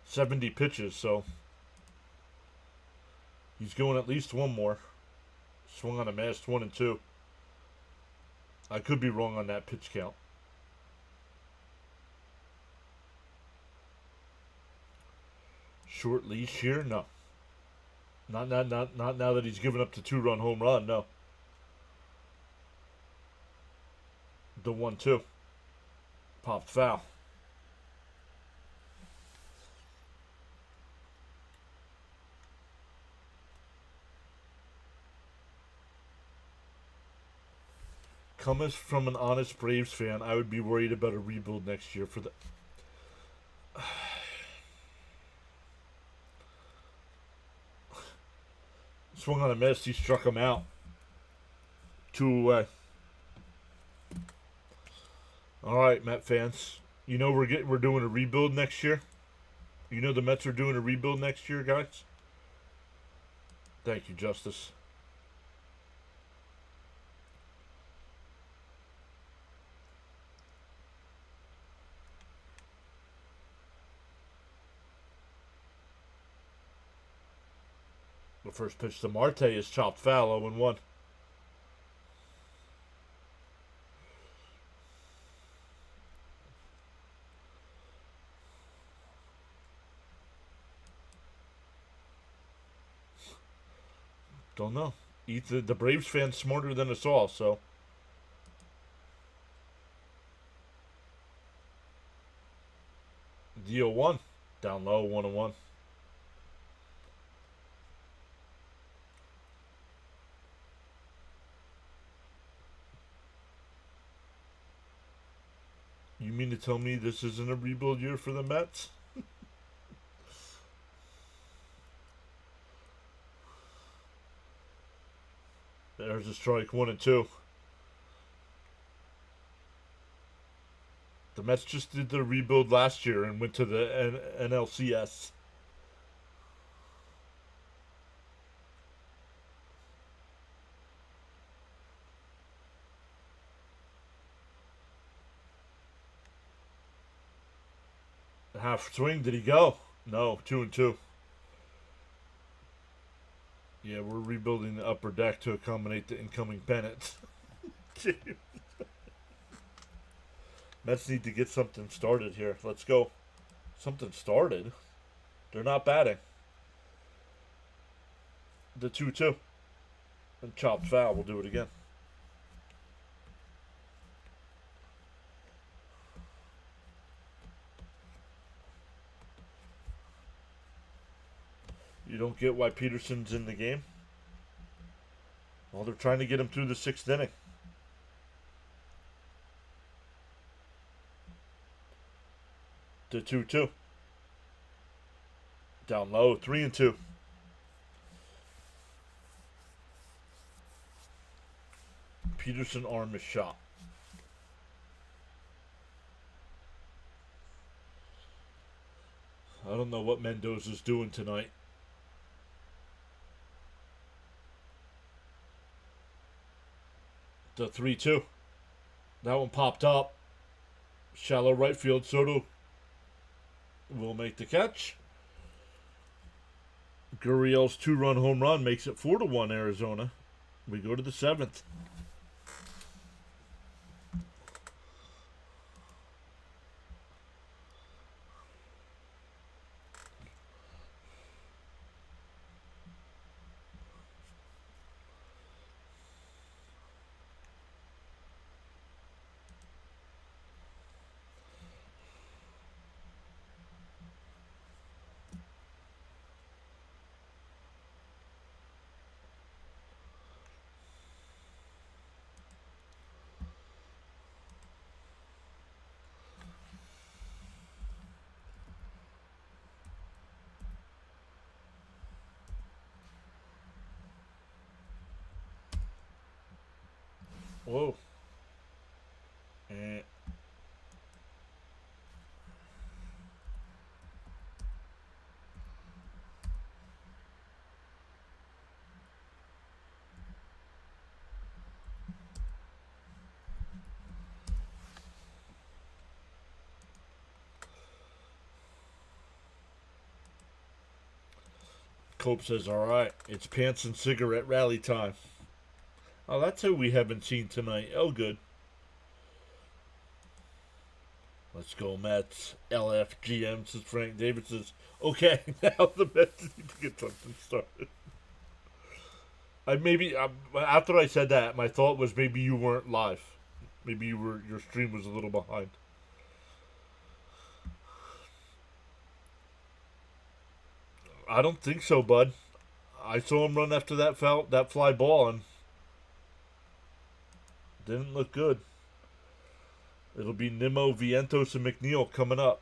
70 pitches, so he's going at least one more. Swung on a missed, 1-2. I could be wrong on that pitch count. Short leash here? No. Not now that he's given up the 2-run home run, no. The 1-2. Popped foul. Coming from an honest Braves fan, I would be worried about a rebuild next year for the. Swung on a miss. He struck him out. 2 away. All right, Met fans. You know we're doing a rebuild next year. You know the Mets are doing a rebuild next year, guys. Thank you, Justice. The first pitch to Marte is chopped foul, 0-1. Don't know. The Braves fan's smarter than us all, so. Deal 1. Down low, 1-1. You mean to tell me this isn't a rebuild year for the Mets? There's a strike, 1-2. The Mets just did the rebuild last year and went to the NLCS. Half swing, did he go? No, 2-2. Yeah, we're rebuilding the upper deck to accommodate the incoming pennants. Mets need to get something started here. Let's go. Something started? They're not batting. The 2-2. And chopped foul. We'll do it again. You don't get why Peterson's in the game? Well, they're trying to get him through the 6th inning. The 2-2. Down low, 3-2. Peterson arm is shot. I don't know what Mendoza's doing tonight. The 3-2. That one popped up. Shallow right field. Soto will make the catch. Gurriel's 2-run home run makes it 4-1 Arizona. We go to the 7th. Whoa. Cope says, all right, it's pants and cigarette rally time. Oh, that's who we haven't seen tonight. Oh, good. Let's go, Mets. LFGM, says Frank. David says, okay, now the Mets need to get something started. After I said that, my thought was maybe you weren't live. Maybe your stream was a little behind. I don't think so, bud. I saw him run after that fly ball, and Didn't look good. It'll be Nimmo, Vientos, and McNeil coming up.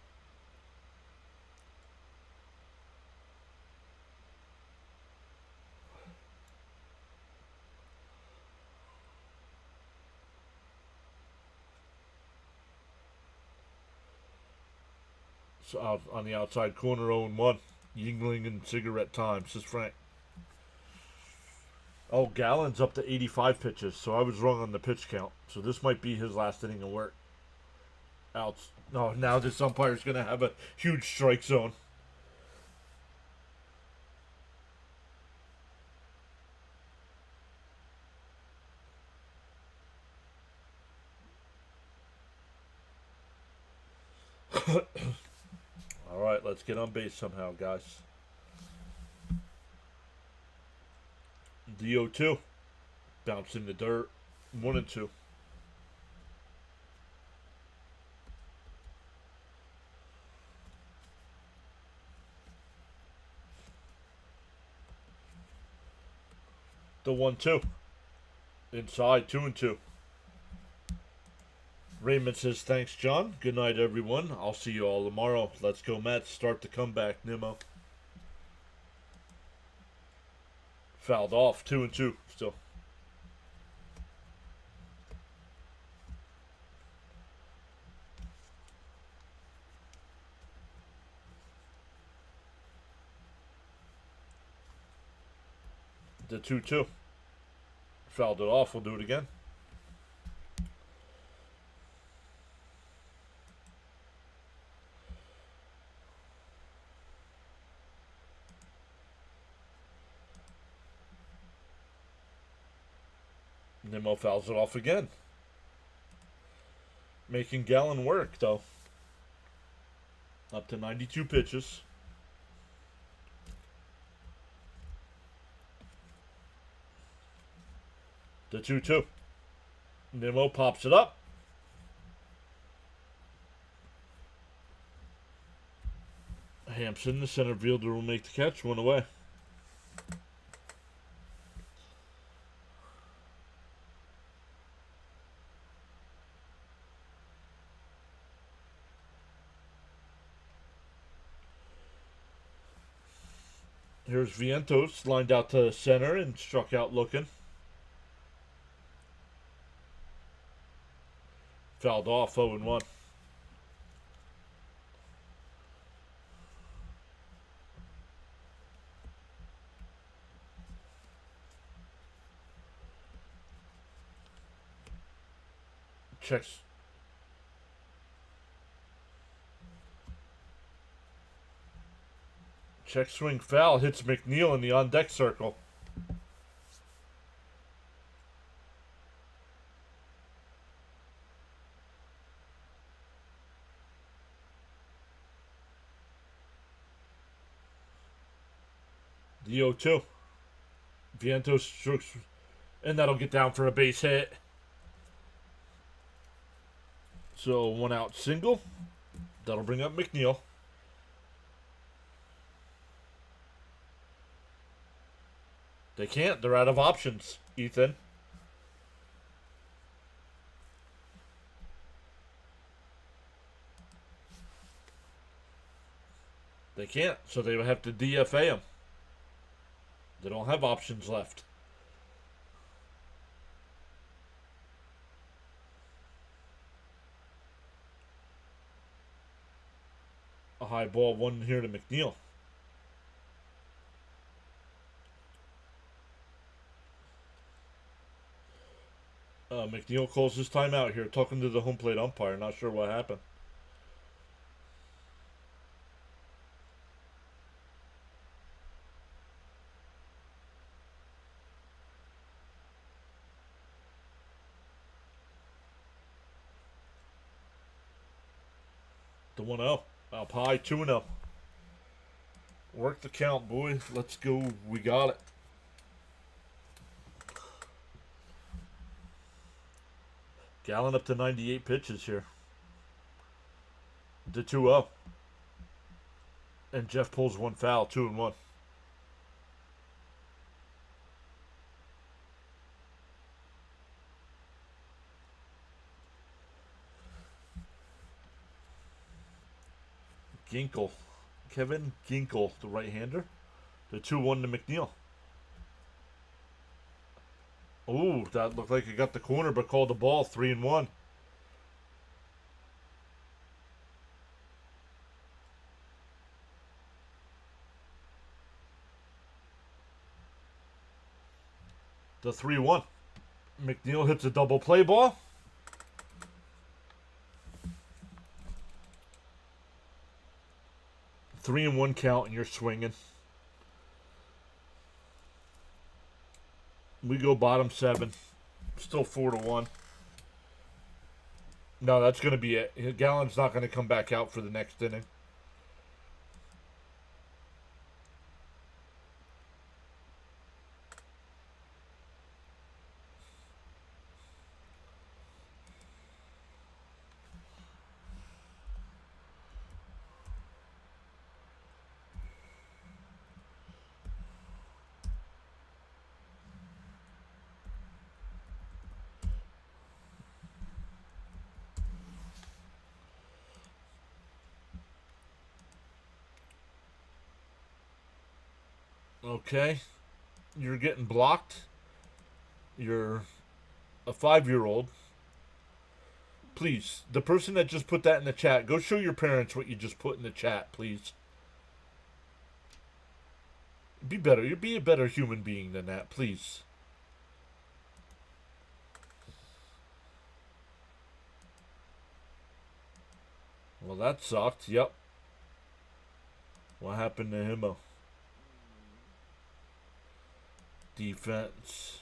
So out on the outside corner, 0-1. Yingling and cigarette time, says Frank. Oh, Gallen's up to 85 pitches, so I was wrong on the pitch count. So this might be his last inning of work. Out. No, now this umpire's going to have a huge strike zone. All right, let's get on base somehow, guys. DO2. Bouncing the dirt. 1-2. The 1-2. Inside, 2-2. Raymond says, thanks, John. Good night, everyone. I'll see you all tomorrow. Let's go, Mets. Start the comeback, Nimmo. Fouled off, 2-2 still. The 2-2. Fouled it off. We'll do it again. Nimmo fouls it off again. Making Gallen work, though. Up to 92 pitches. The 2-2. Nimmo pops it up. Hampson, the center fielder, will make the catch. 1 away. Here's Vientos, lined out to center and struck out looking. Fouled off, 0-1. Checks. Check swing foul, hits McNeil in the on-deck circle. The 0-2. Vientos strokes, and that'll get down for a base hit. So 1 out single. That'll bring up McNeil. They can't. They're out of options, Ethan. They can't, so they would have to DFA him. They don't have options left. A high ball, 1 here to McNeil. McNeil calls his timeout here, talking to the home plate umpire. Not sure what happened. The 1-0. Up high, 2-0. Work the count, boys. Let's go. We got it. Gallen up to 98 pitches here. The 2-0. And Jeff pulls 1 foul, 2-1. Ginkle. Kevin Ginkle, the right-hander. The 2-1 to McNeil. Ooh, that looked like it got the corner, but called the ball. 3-1. The 3-1. McNeil hits a double play ball. Three and one count, and you're swinging. We go bottom 7. Still 4-1. No, that's going to be it. Gallen's not going to come back out for the next inning. Okay. You're getting blocked. You're a 5-year-old. Please, the person that just put that in the chat, go show your parents what you just put in the chat, please. Be better. You be a better human being than that, please. Well, that sucked. Yep. What happened to him? Defense.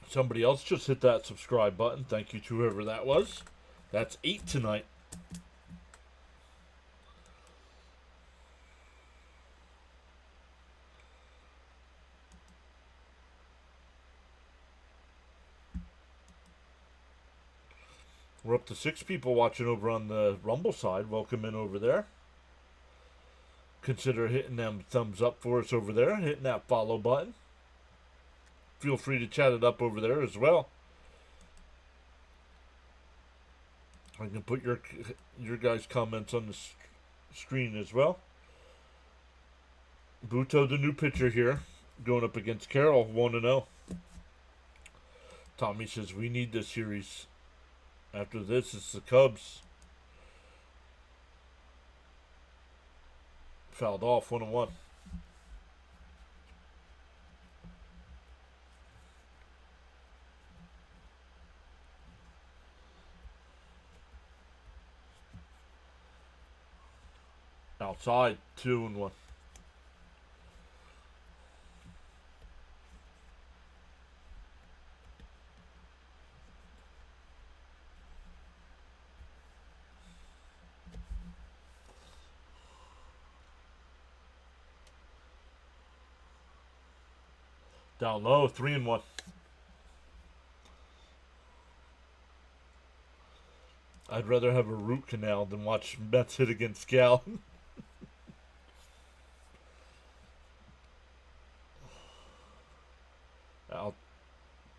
Somebody else just hit that subscribe button. Thank you to whoever that was. That's 8 tonight. We're up to 6 people watching over on the Rumble side. Welcome in over there. Consider hitting them thumbs up for us over there. Hitting that follow button. Feel free to chat it up over there as well. I can put your guys' comments on the screen as well. Buto, the new pitcher here, going up against Carroll, 1-0. Tommy says, we need this series. After this, it's the Cubs. Fouled off, 1-1. Outside, 2-1. Down low, 3-1. I'd rather have a root canal than watch Mets hit against Gal.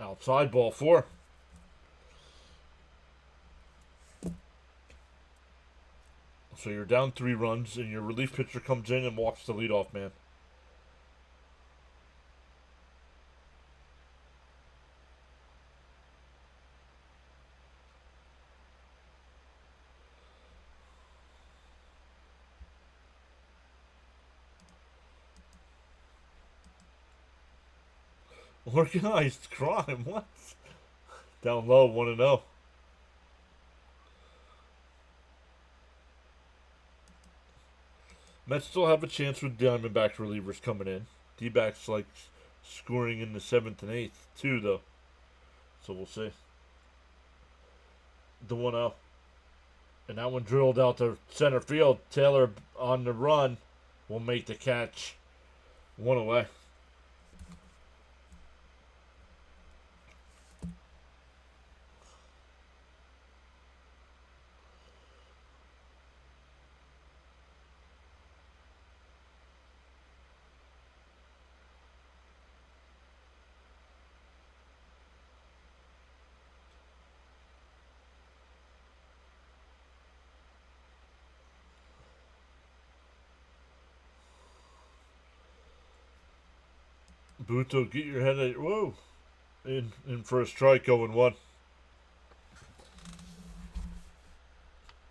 Outside, ball 4. So you're down 3 runs, and your relief pitcher comes in and walks the leadoff man. Organized crime, what? Down low, 1-0. Mets still have a chance with Diamondbacks relievers coming in. D-backs like scoring in the 7th and 8th too, though. So we'll see. The 1-0. And that one drilled out to center field. Taylor on the run will make the catch. 1 away. Buto, get your head out. Whoa. In for a strike, 0-1.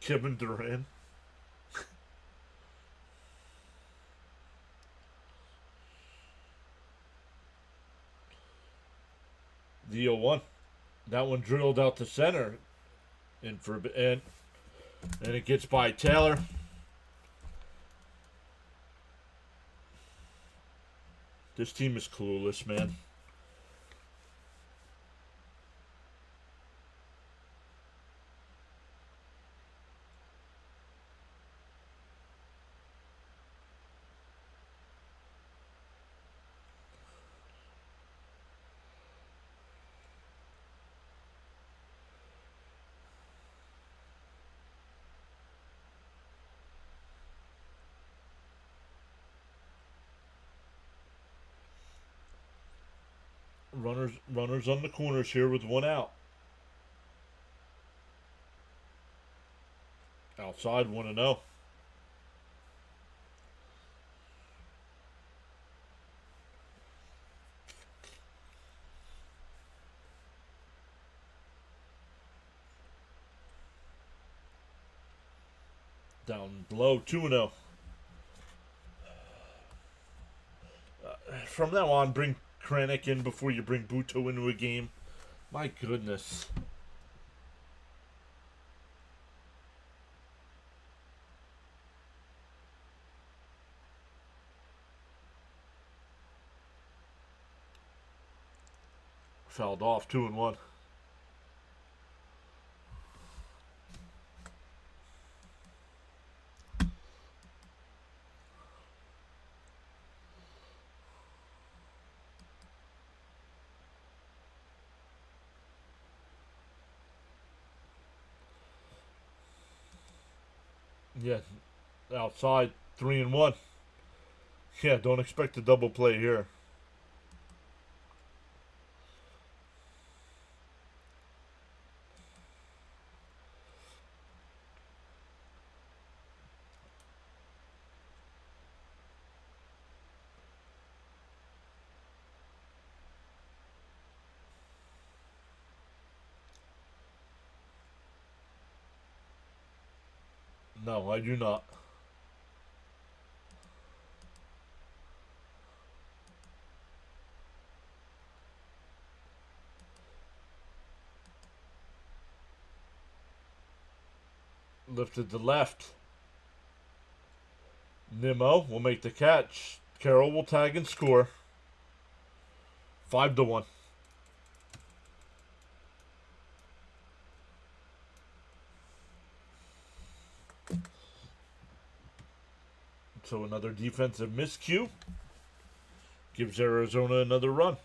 Kevin Durant. The 0-1. That one drilled out to center. And it gets by Taylor. This team is clueless, man. Runners on the corners here with one out. Outside 1-0. Down below 2-0. From now on, bring Kranick in before you bring Buto into a game. My goodness. Fouled off, 2-1. Yeah, outside 3-1. Yeah, don't expect a double play here. No, I do not. Lifted to left. Nimmo will make the catch. Carroll will tag and score. 5-1. So another defensive miscue gives Arizona another run.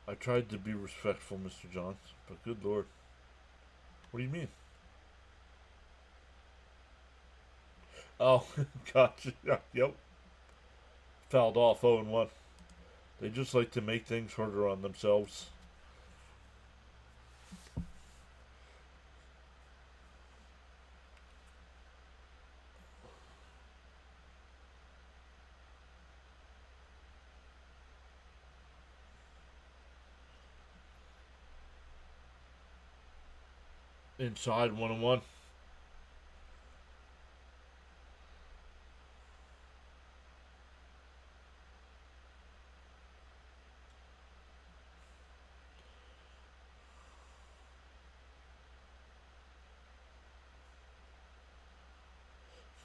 I tried to be respectful, Mr. Johns, but good Lord. What do you mean? Oh, gotcha. Yep. Fouled off 0-1. They just like to make things harder on themselves. Inside 1-1.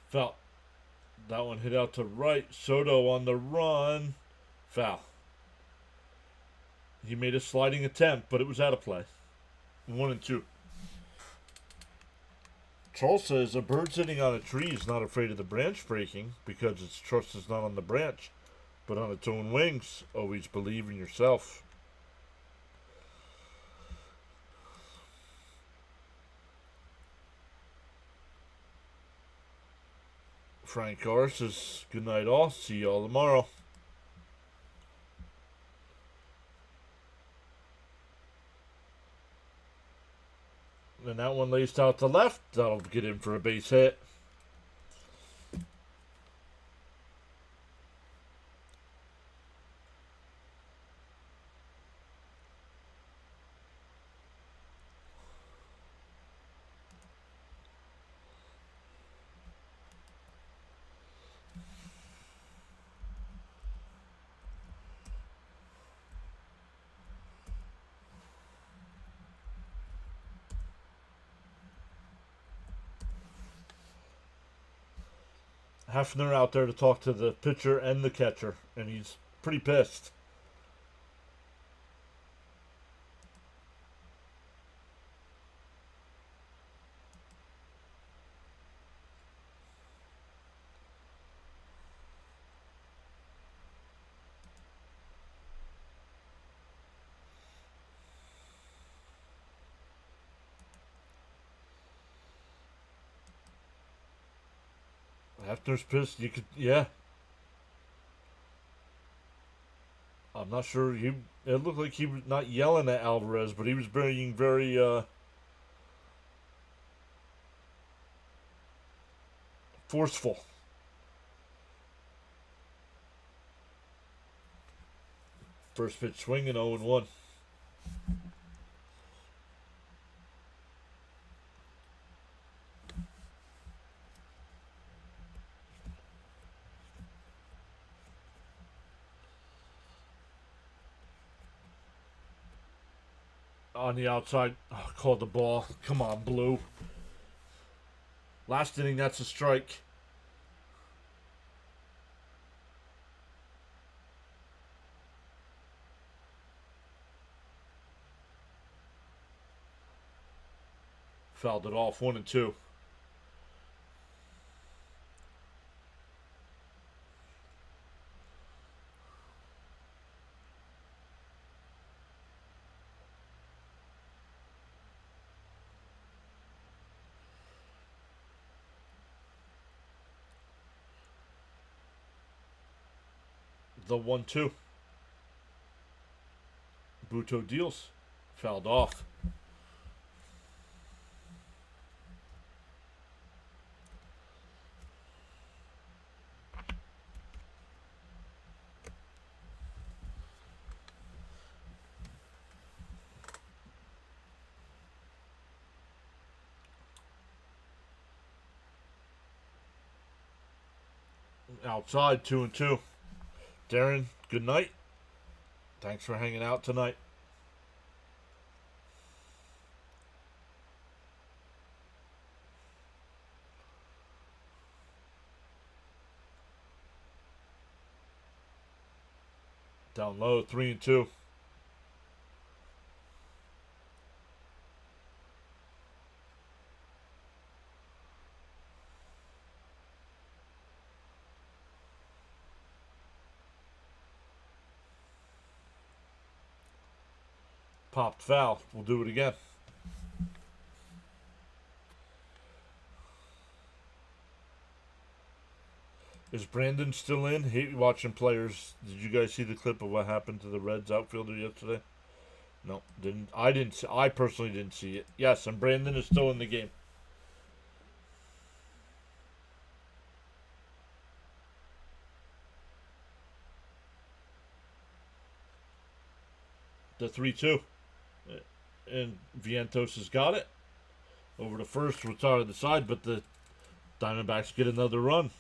Foul. That one hit out to right. Soto on the run. Foul. He made a sliding attempt, but it was out of play. 1-2. Charles says a bird sitting on a tree is not afraid of the branch breaking because its trust is not on the branch, but on its own wings. Always believe in yourself. Frank R says, good night all. See y'all tomorrow. And that one laced out to left. That'll get in for a base hit. Hefner out there to talk to the pitcher and the catcher, and he's pretty pissed. Hefner's pissed. You could, yeah. I'm not sure. It looked like he was not yelling at Alvarez, but he was being very forceful. First pitch swinging 0-1. On the outside, called the ball. Come on, Blue. Last inning, that's a strike. Fouled it off, 1-2. The 1-2. Buto deals. Fouled off. Outside, 2-2. Darren, good night. Thanks for hanging out tonight. Down low, 3-2. Popped foul. We'll do it again. Is Brandon still in? Hate watching players. Did you guys see the clip of what happened to the Reds outfielder yesterday? No, didn't. I personally didn't see it. Yes, and Brandon is still in the game. The 3-2. And Vientos has got it. Over to first, it's out of the side, but the Diamondbacks get another run.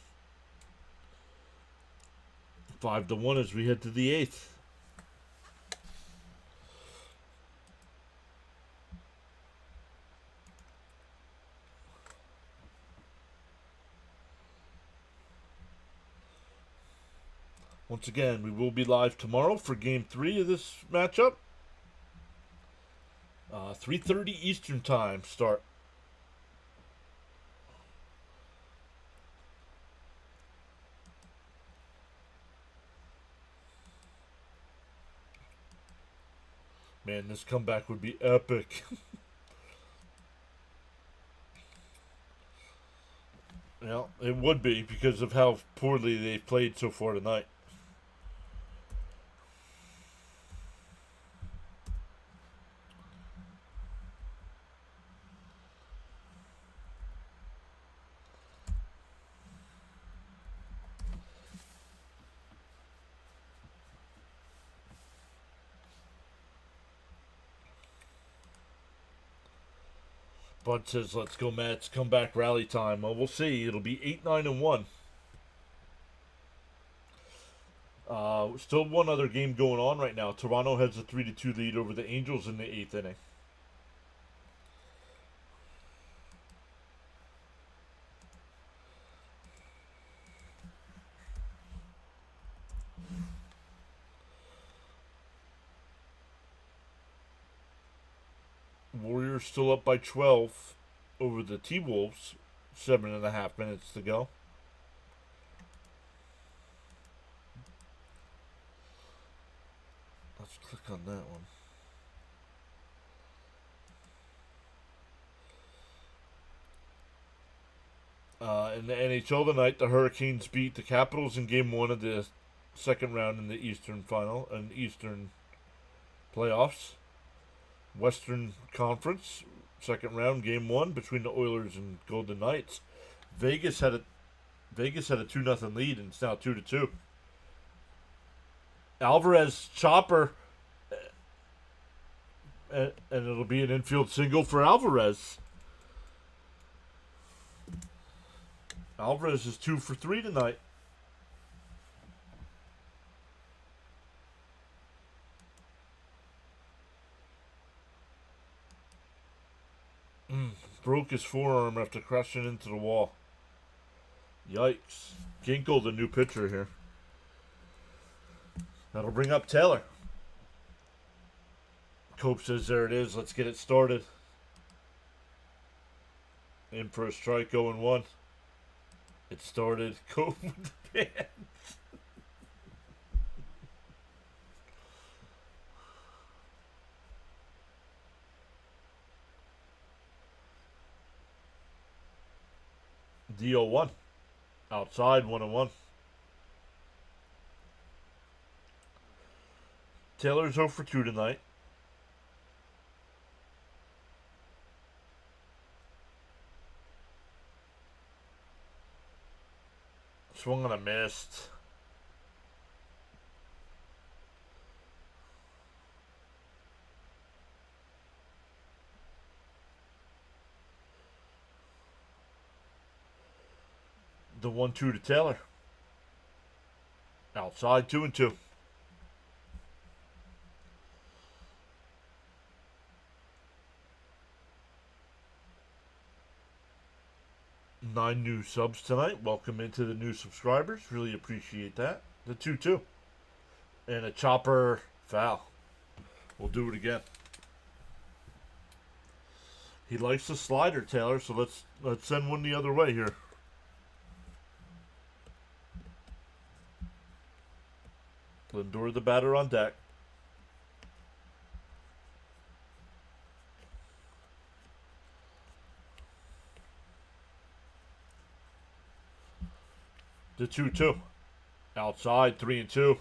5-1 as we head to the 8th. Once again, we will be live tomorrow for Game 3 of this matchup. 3:30 Eastern Time start. Man, this comeback would be epic. Yeah, it would be because of how poorly they've played so far tonight. Bud says, let's go, Mets. Comeback rally time. Well, we'll see. It'll be 8-9-1. Still one other game going on right now. Toronto has a 3-2 lead over the Angels in the 8th inning. Warriors still up by 12 over the T-Wolves. 7.5 minutes to go. Let's click on that one. In the NHL tonight, the Hurricanes beat the Capitals in Game 1 of the second round in the Eastern Final and Eastern playoffs. Western Conference, second round, Game 1 between the Oilers and Golden Knights. Vegas had a 2-0 lead, and it's now 2-2. Alvarez chopper, and it'll be an infield single for Alvarez. Alvarez is 2 for 3 tonight. Broke his forearm after crashing into the wall. Yikes. Ginkel, the new pitcher here. That'll bring up Taylor. Cope says there it is. Let's get it started. In for a strike, 0-1. It started. Cope with the pants. DO1. Outside, 1-1. Taylor's 0 for 2 tonight. Swung on a missed. The 1-2 to Taylor. Outside, 2-2. Nine new subs tonight. Welcome into the new subscribers. Really appreciate that. The 2-2. And a chopper foul. We'll do it again. He likes the slider, Taylor, so let's send one the other way here. Lindor, the batter, on deck. The 2-2. Outside, 3-2.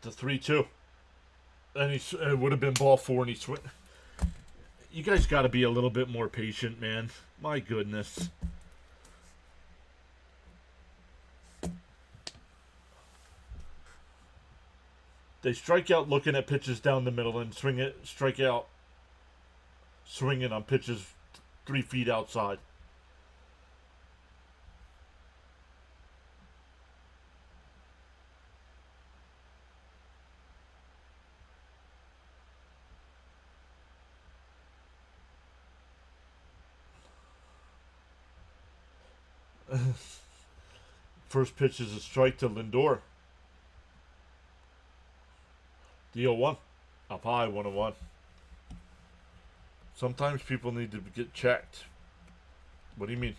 The 3-2. And it would have been ball 4, and he swing. You guys got to be a little bit more patient, man. My goodness. They strike out looking at pitches down the middle and strike out swinging on pitches 3 feet outside. First pitch is a strike to Lindor. Deal 1. Up high, 1-1. Sometimes people need to get checked. What do you mean?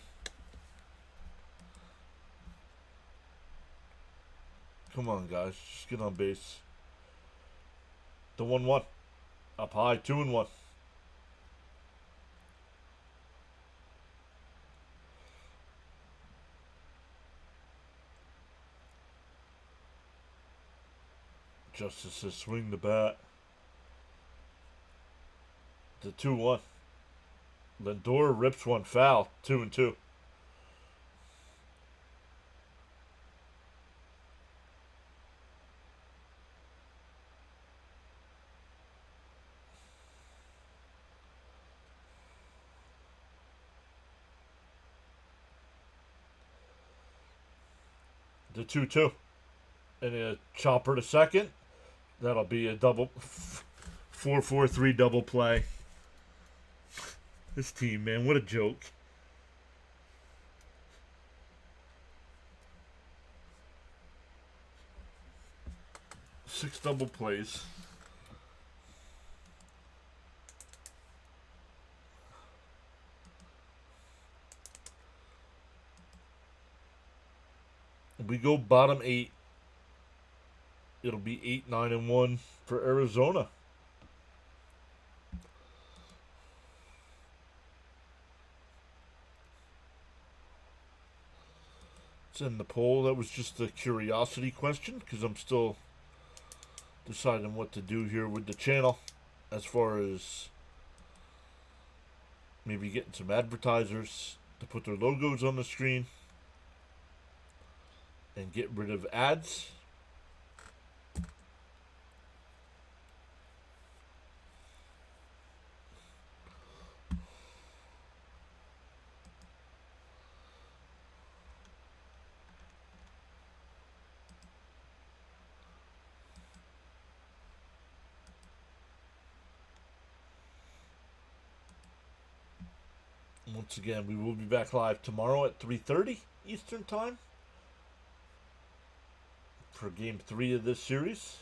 Come on, guys. Just get on base. The 1-1. Up high, 2-1. Justice says swing the bat. The 2-1. Lindor rips one foul. 2-2. The 2-2. And a chopper to second. That'll be a double 4-4-3 double play. This team, man, what a joke. 6 double plays. We go bottom 8. It'll be 8-9-1 for Arizona. It's in the poll. That was just a curiosity question because I'm still deciding what to do here with the channel as far as maybe getting some advertisers to put their logos on the screen and get rid of ads. Once again, we will be back live tomorrow at 3:30 Eastern Time for Game 3 of this series.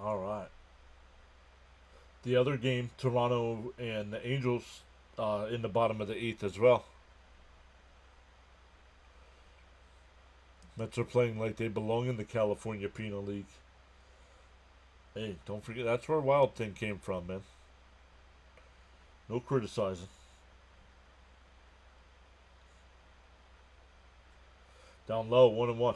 All right. The other game, Toronto and the Angels in the bottom of the 8th as well. Mets are playing like they belong in the California Penal League. Hey, don't forget, that's where Wild Thing came from, man. No criticizing. Down low, 1-1.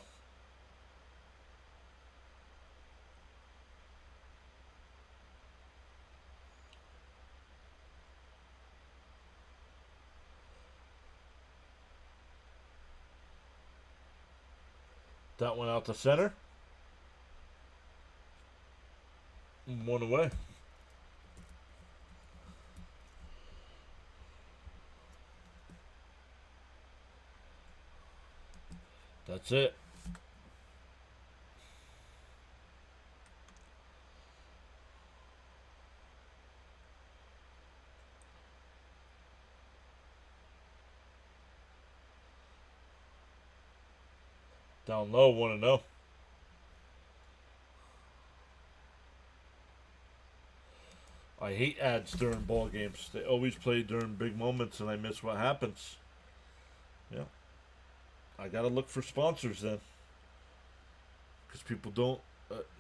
That one out to center. 1 away. That's it. Down low, 1-0. I hate ads during ball games. They always play during big moments, and I miss what happens. Yeah, I gotta look for sponsors then, because people don't.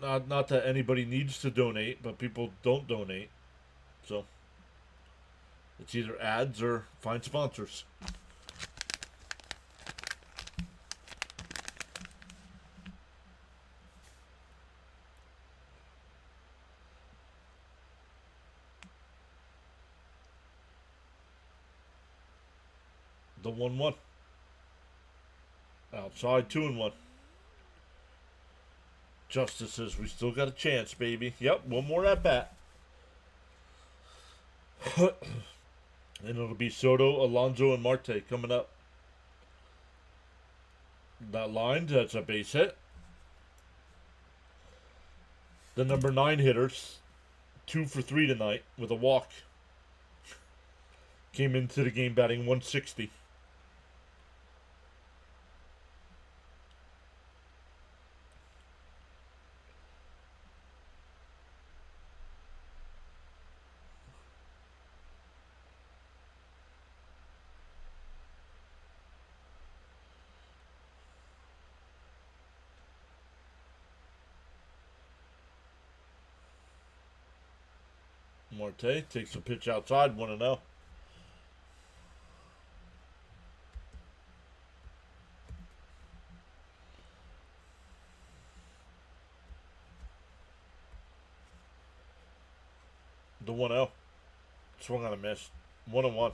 Not that anybody needs to donate, but people don't donate. So it's either ads or find sponsors. The 1-1. Outside 2-1. Justice says we still got a chance, baby. Yep, one more at bat. And it'll be Soto, Alonso, and Marte coming up. That line, that's a base hit. The number 9 hitters, 2 for 3 tonight with a walk. Came into the game batting 160. Marte takes a pitch outside, 1-0. The 1-0. Swung on a miss. 1-1.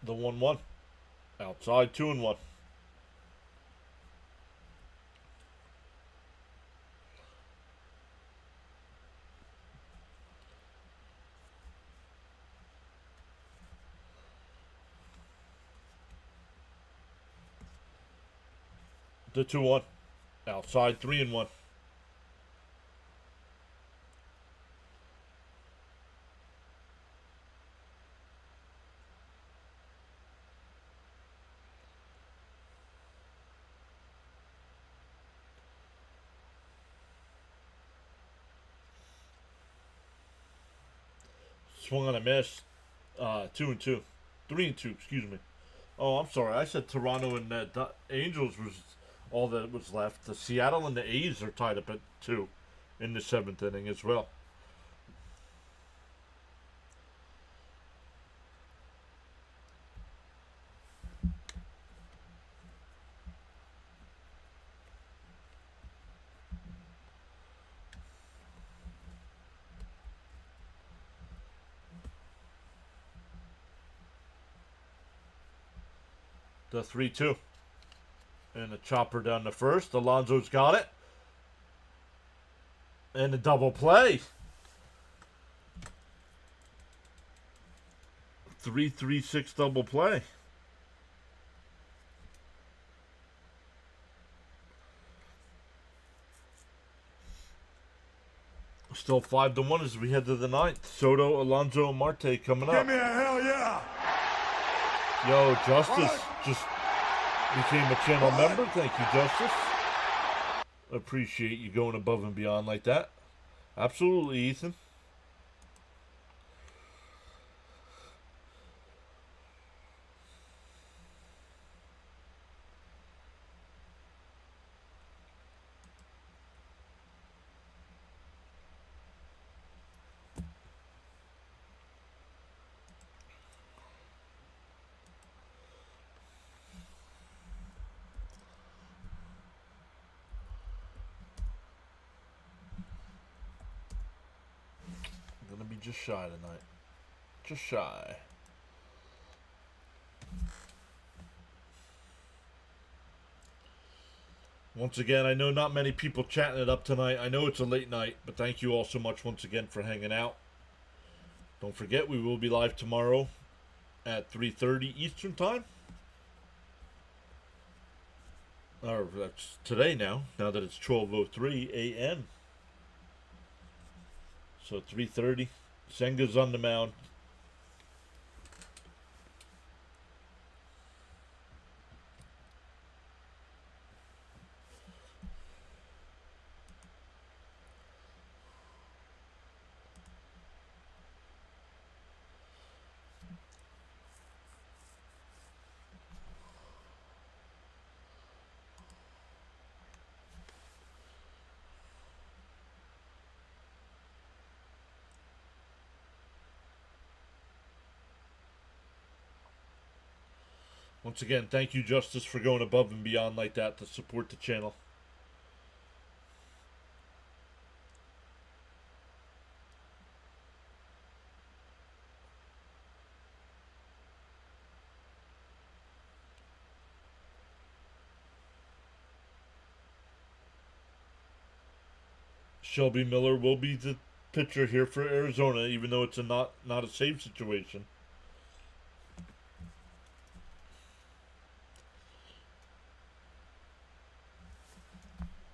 The 1-1. Outside, 2-1. The 2-1. Outside, 3-1. Swung on a miss. 2-2. 3-2, excuse me. Oh, I'm sorry. I said Toronto and Angels was all that was left. The Seattle and the A's are tied up at 2 in the 7th inning as well. The 3-2. And a chopper down the first. Alonso's got it. And a double play. 3-3-6 double play. Still 5-1 as we head to the 9th. Soto, Alonso, and Marte coming up. Give me a hell yeah. Yo, Justice just became a channel member. Thank you, Justice. Appreciate you going above and beyond like that. Absolutely, Ethan. Gonna be just shy tonight. Just shy. Once again, I know not many people chatting it up tonight. I know it's a late night, but thank you all so much once again for hanging out. Don't forget, we will be live tomorrow at 3:30 Eastern Time. Or that's today now that it's 12:03 a.m. So 3:30, Senga's on the mound. Once again, thank you, Justice, for going above and beyond like that to support the channel. Shelby Miller will be the pitcher here for Arizona, even though it's not a save situation.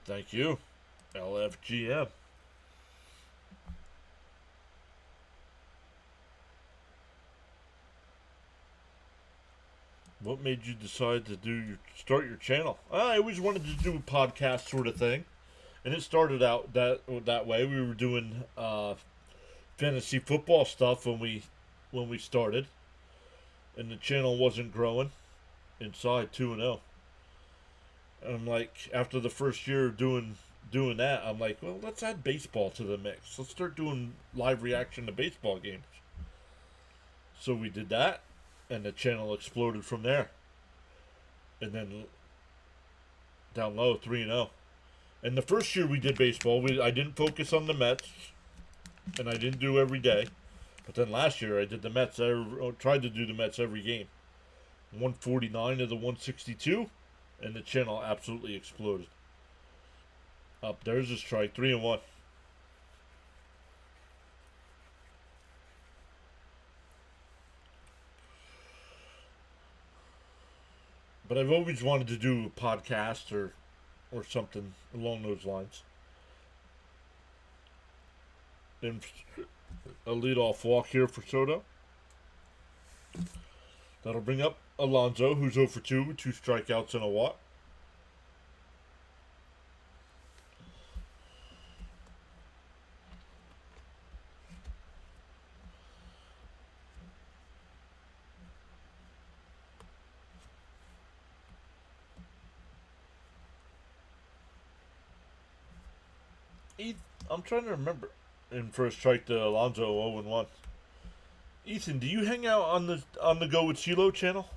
Thank you, LFGM. What made you decide to start your channel? I always wanted to do a podcast sort of thing, and it started out that way. We were doing fantasy football stuff when we started, and the channel wasn't growing. Inside 2-0. And I'm like, after the first year doing that, I'm like, well, let's add baseball to the mix. Let's start doing live reaction to baseball games. So we did that, and the channel exploded from there. And then down low, 3-0. And the first year we did baseball, I didn't focus on the Mets, and I didn't do every day. But then last year I did the Mets. I tried to do the Mets every game. 149 of the 162, and the channel absolutely exploded. Up there's a strike, 3-1. But I've always wanted to do a podcast or something along those lines. And a leadoff walk here for Soto. That'll bring up Alonso, who's 0 for 2 with 2 strikeouts and a walk. I'm trying to remember. And for a strike to Alonso, 0-1. Ethan, do you hang out on the Go with CeeLo channel?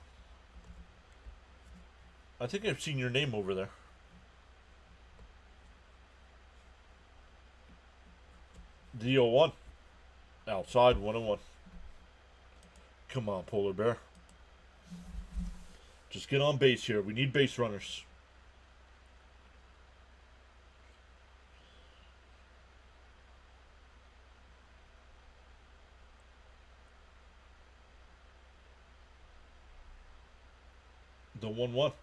I think I've seen your name over there. Deal 1. Outside, 1-1. Come on, Polar Bear. Just get on base here. We need base runners. The 1-1.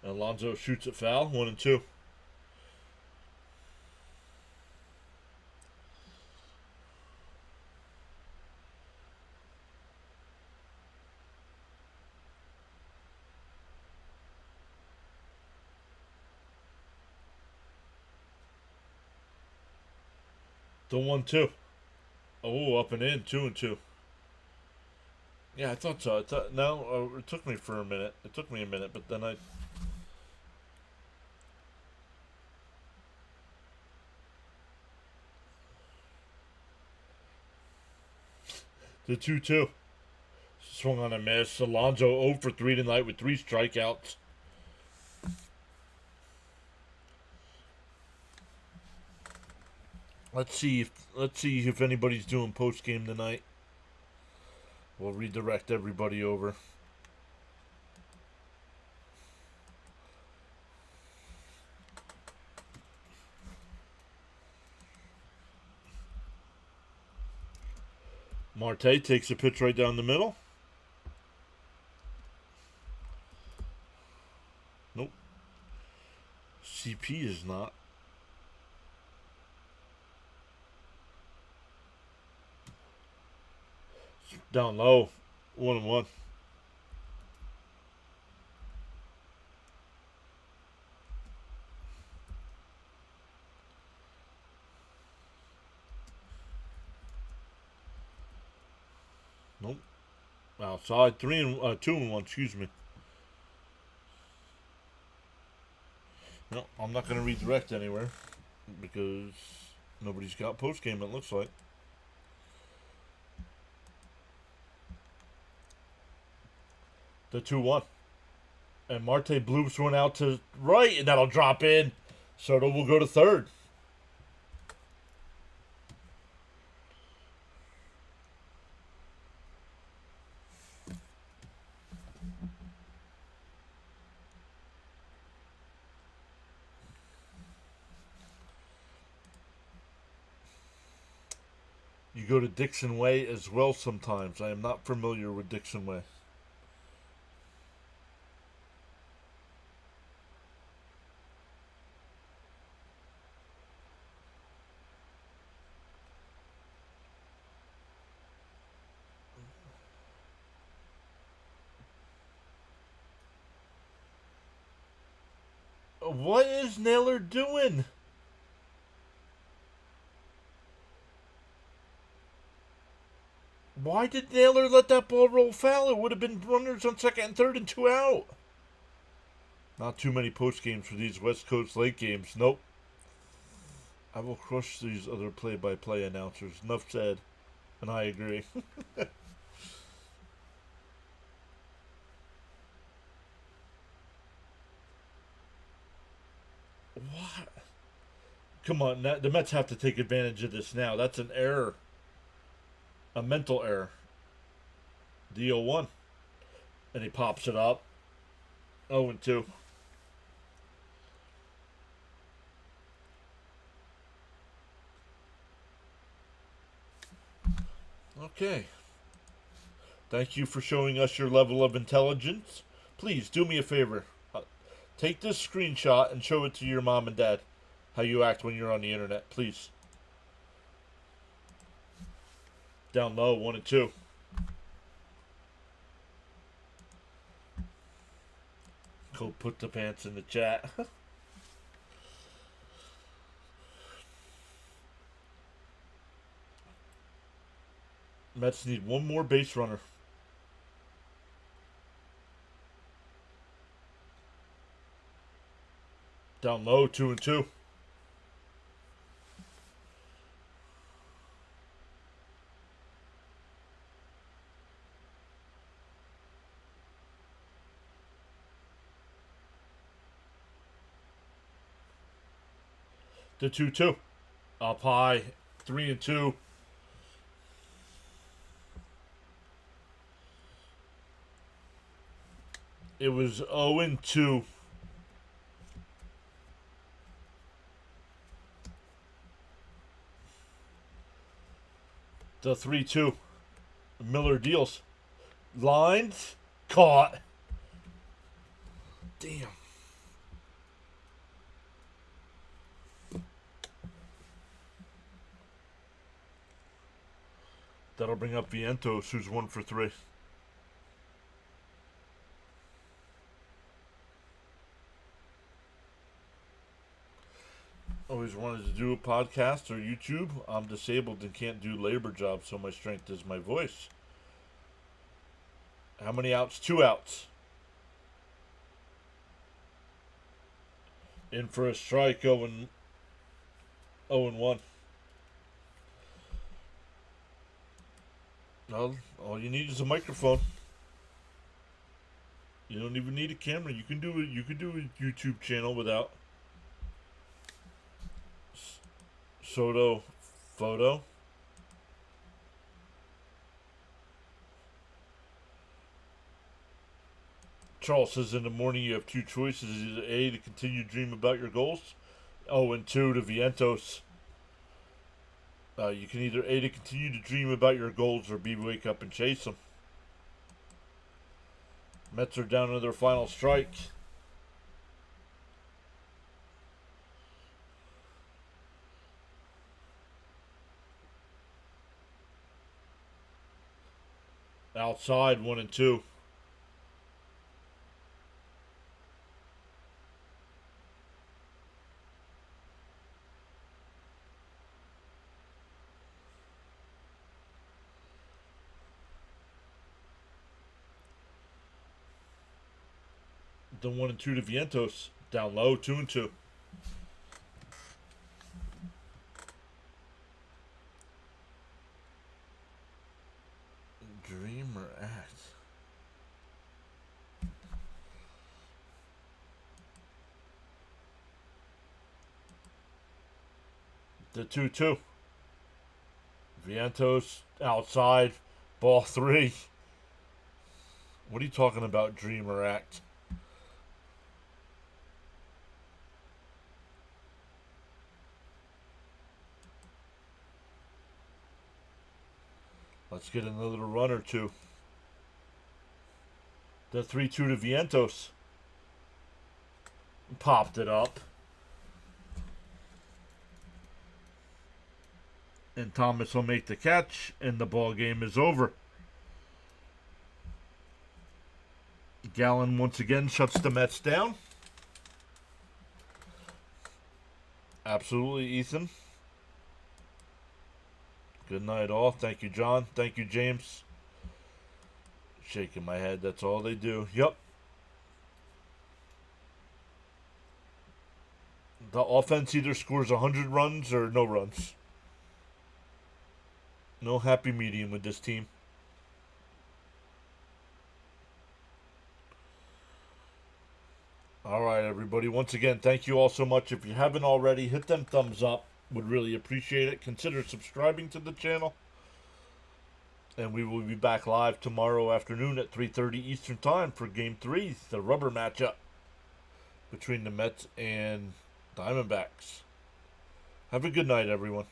Alonso shoots it foul. 1-2. The 1-2. Oh, up and in. 2-2. Yeah, I thought so. It took me for a minute. It took me a minute, but then the 2-2. Swung on a miss. Alonso 0 for 3 tonight with 3 strikeouts. Let's see if anybody's doing post game tonight. We'll redirect everybody over. Marte takes a pitch right down the middle. Nope. CP is not. Down low. 1-1. Nope. Outside. 2-1, excuse me. No, I'm not going to redirect anywhere because nobody's got post game, it looks like. The 2-1. And Marte bloops one out to right, and that'll drop in. Soto will go to third. You go to Dixon Way as well sometimes. I am not familiar with Dixon Way. What is Naylor doing? Why did Naylor let that ball roll foul? It would have been runners on second and third and 2 out. Not too many post games for these West Coast late games. Nope. I will crush these other play-by-play announcers. Enough said. And I agree. What? Come on, the Mets have to take advantage of this now. That's an error. A mental error. The 0-1. And he pops it up. 0-2. Okay. Thank you for showing us your level of intelligence. Please do me a favor. Take this screenshot and show it to your mom and dad. How you act when you're on the internet, please. Down low, 1-2. Go put the pants in the chat. Mets need one more base runner. Down low, 2-2. The 2-2. Up high, 3-2. It was 0-2. The 3-2. Miller deals. Lines. Caught. Damn. That'll bring up Vientos, who's 1 for 3. Always wanted to do a podcast or YouTube. I'm disabled and can't do labor jobs, so my strength is my voice. How many outs? 2 outs. In for a strike, 0-1. Well, all you need is a microphone. You don't even need a camera. You can do a YouTube channel without. Soto photo. Charles says in the morning you have 2 choices. Either A, to continue to dream about your goals. 0-2 to Vientos. You can either A, to continue to dream about your goals, or B, wake up and chase them. Mets are down to their final strike. Outside, 1-2. The 1-2 to Vientos. Down low, 2-2. Dream or act? The 2-2. Vientos outside. Ball 3. What are you talking about, dream or act? Let's get another run or 2. The 3-2 to Vientos. Popped it up. And Thomas will make the catch, and the ball game is over. Gallen once again shuts the Mets down. Absolutely, Ethan. Good night, all. Thank you, John. Thank you, James. Shaking my head. That's all they do. Yep. The offense either scores 100 runs or no runs. No happy medium with this team. All right, everybody. Once again, thank you all so much. If you haven't already, hit them thumbs up. Would really appreciate it. Consider subscribing to the channel. And we will be back live tomorrow afternoon at 3:30 Eastern Time for Game 3, the rubber matchup between the Mets and Diamondbacks. Have a good night, everyone.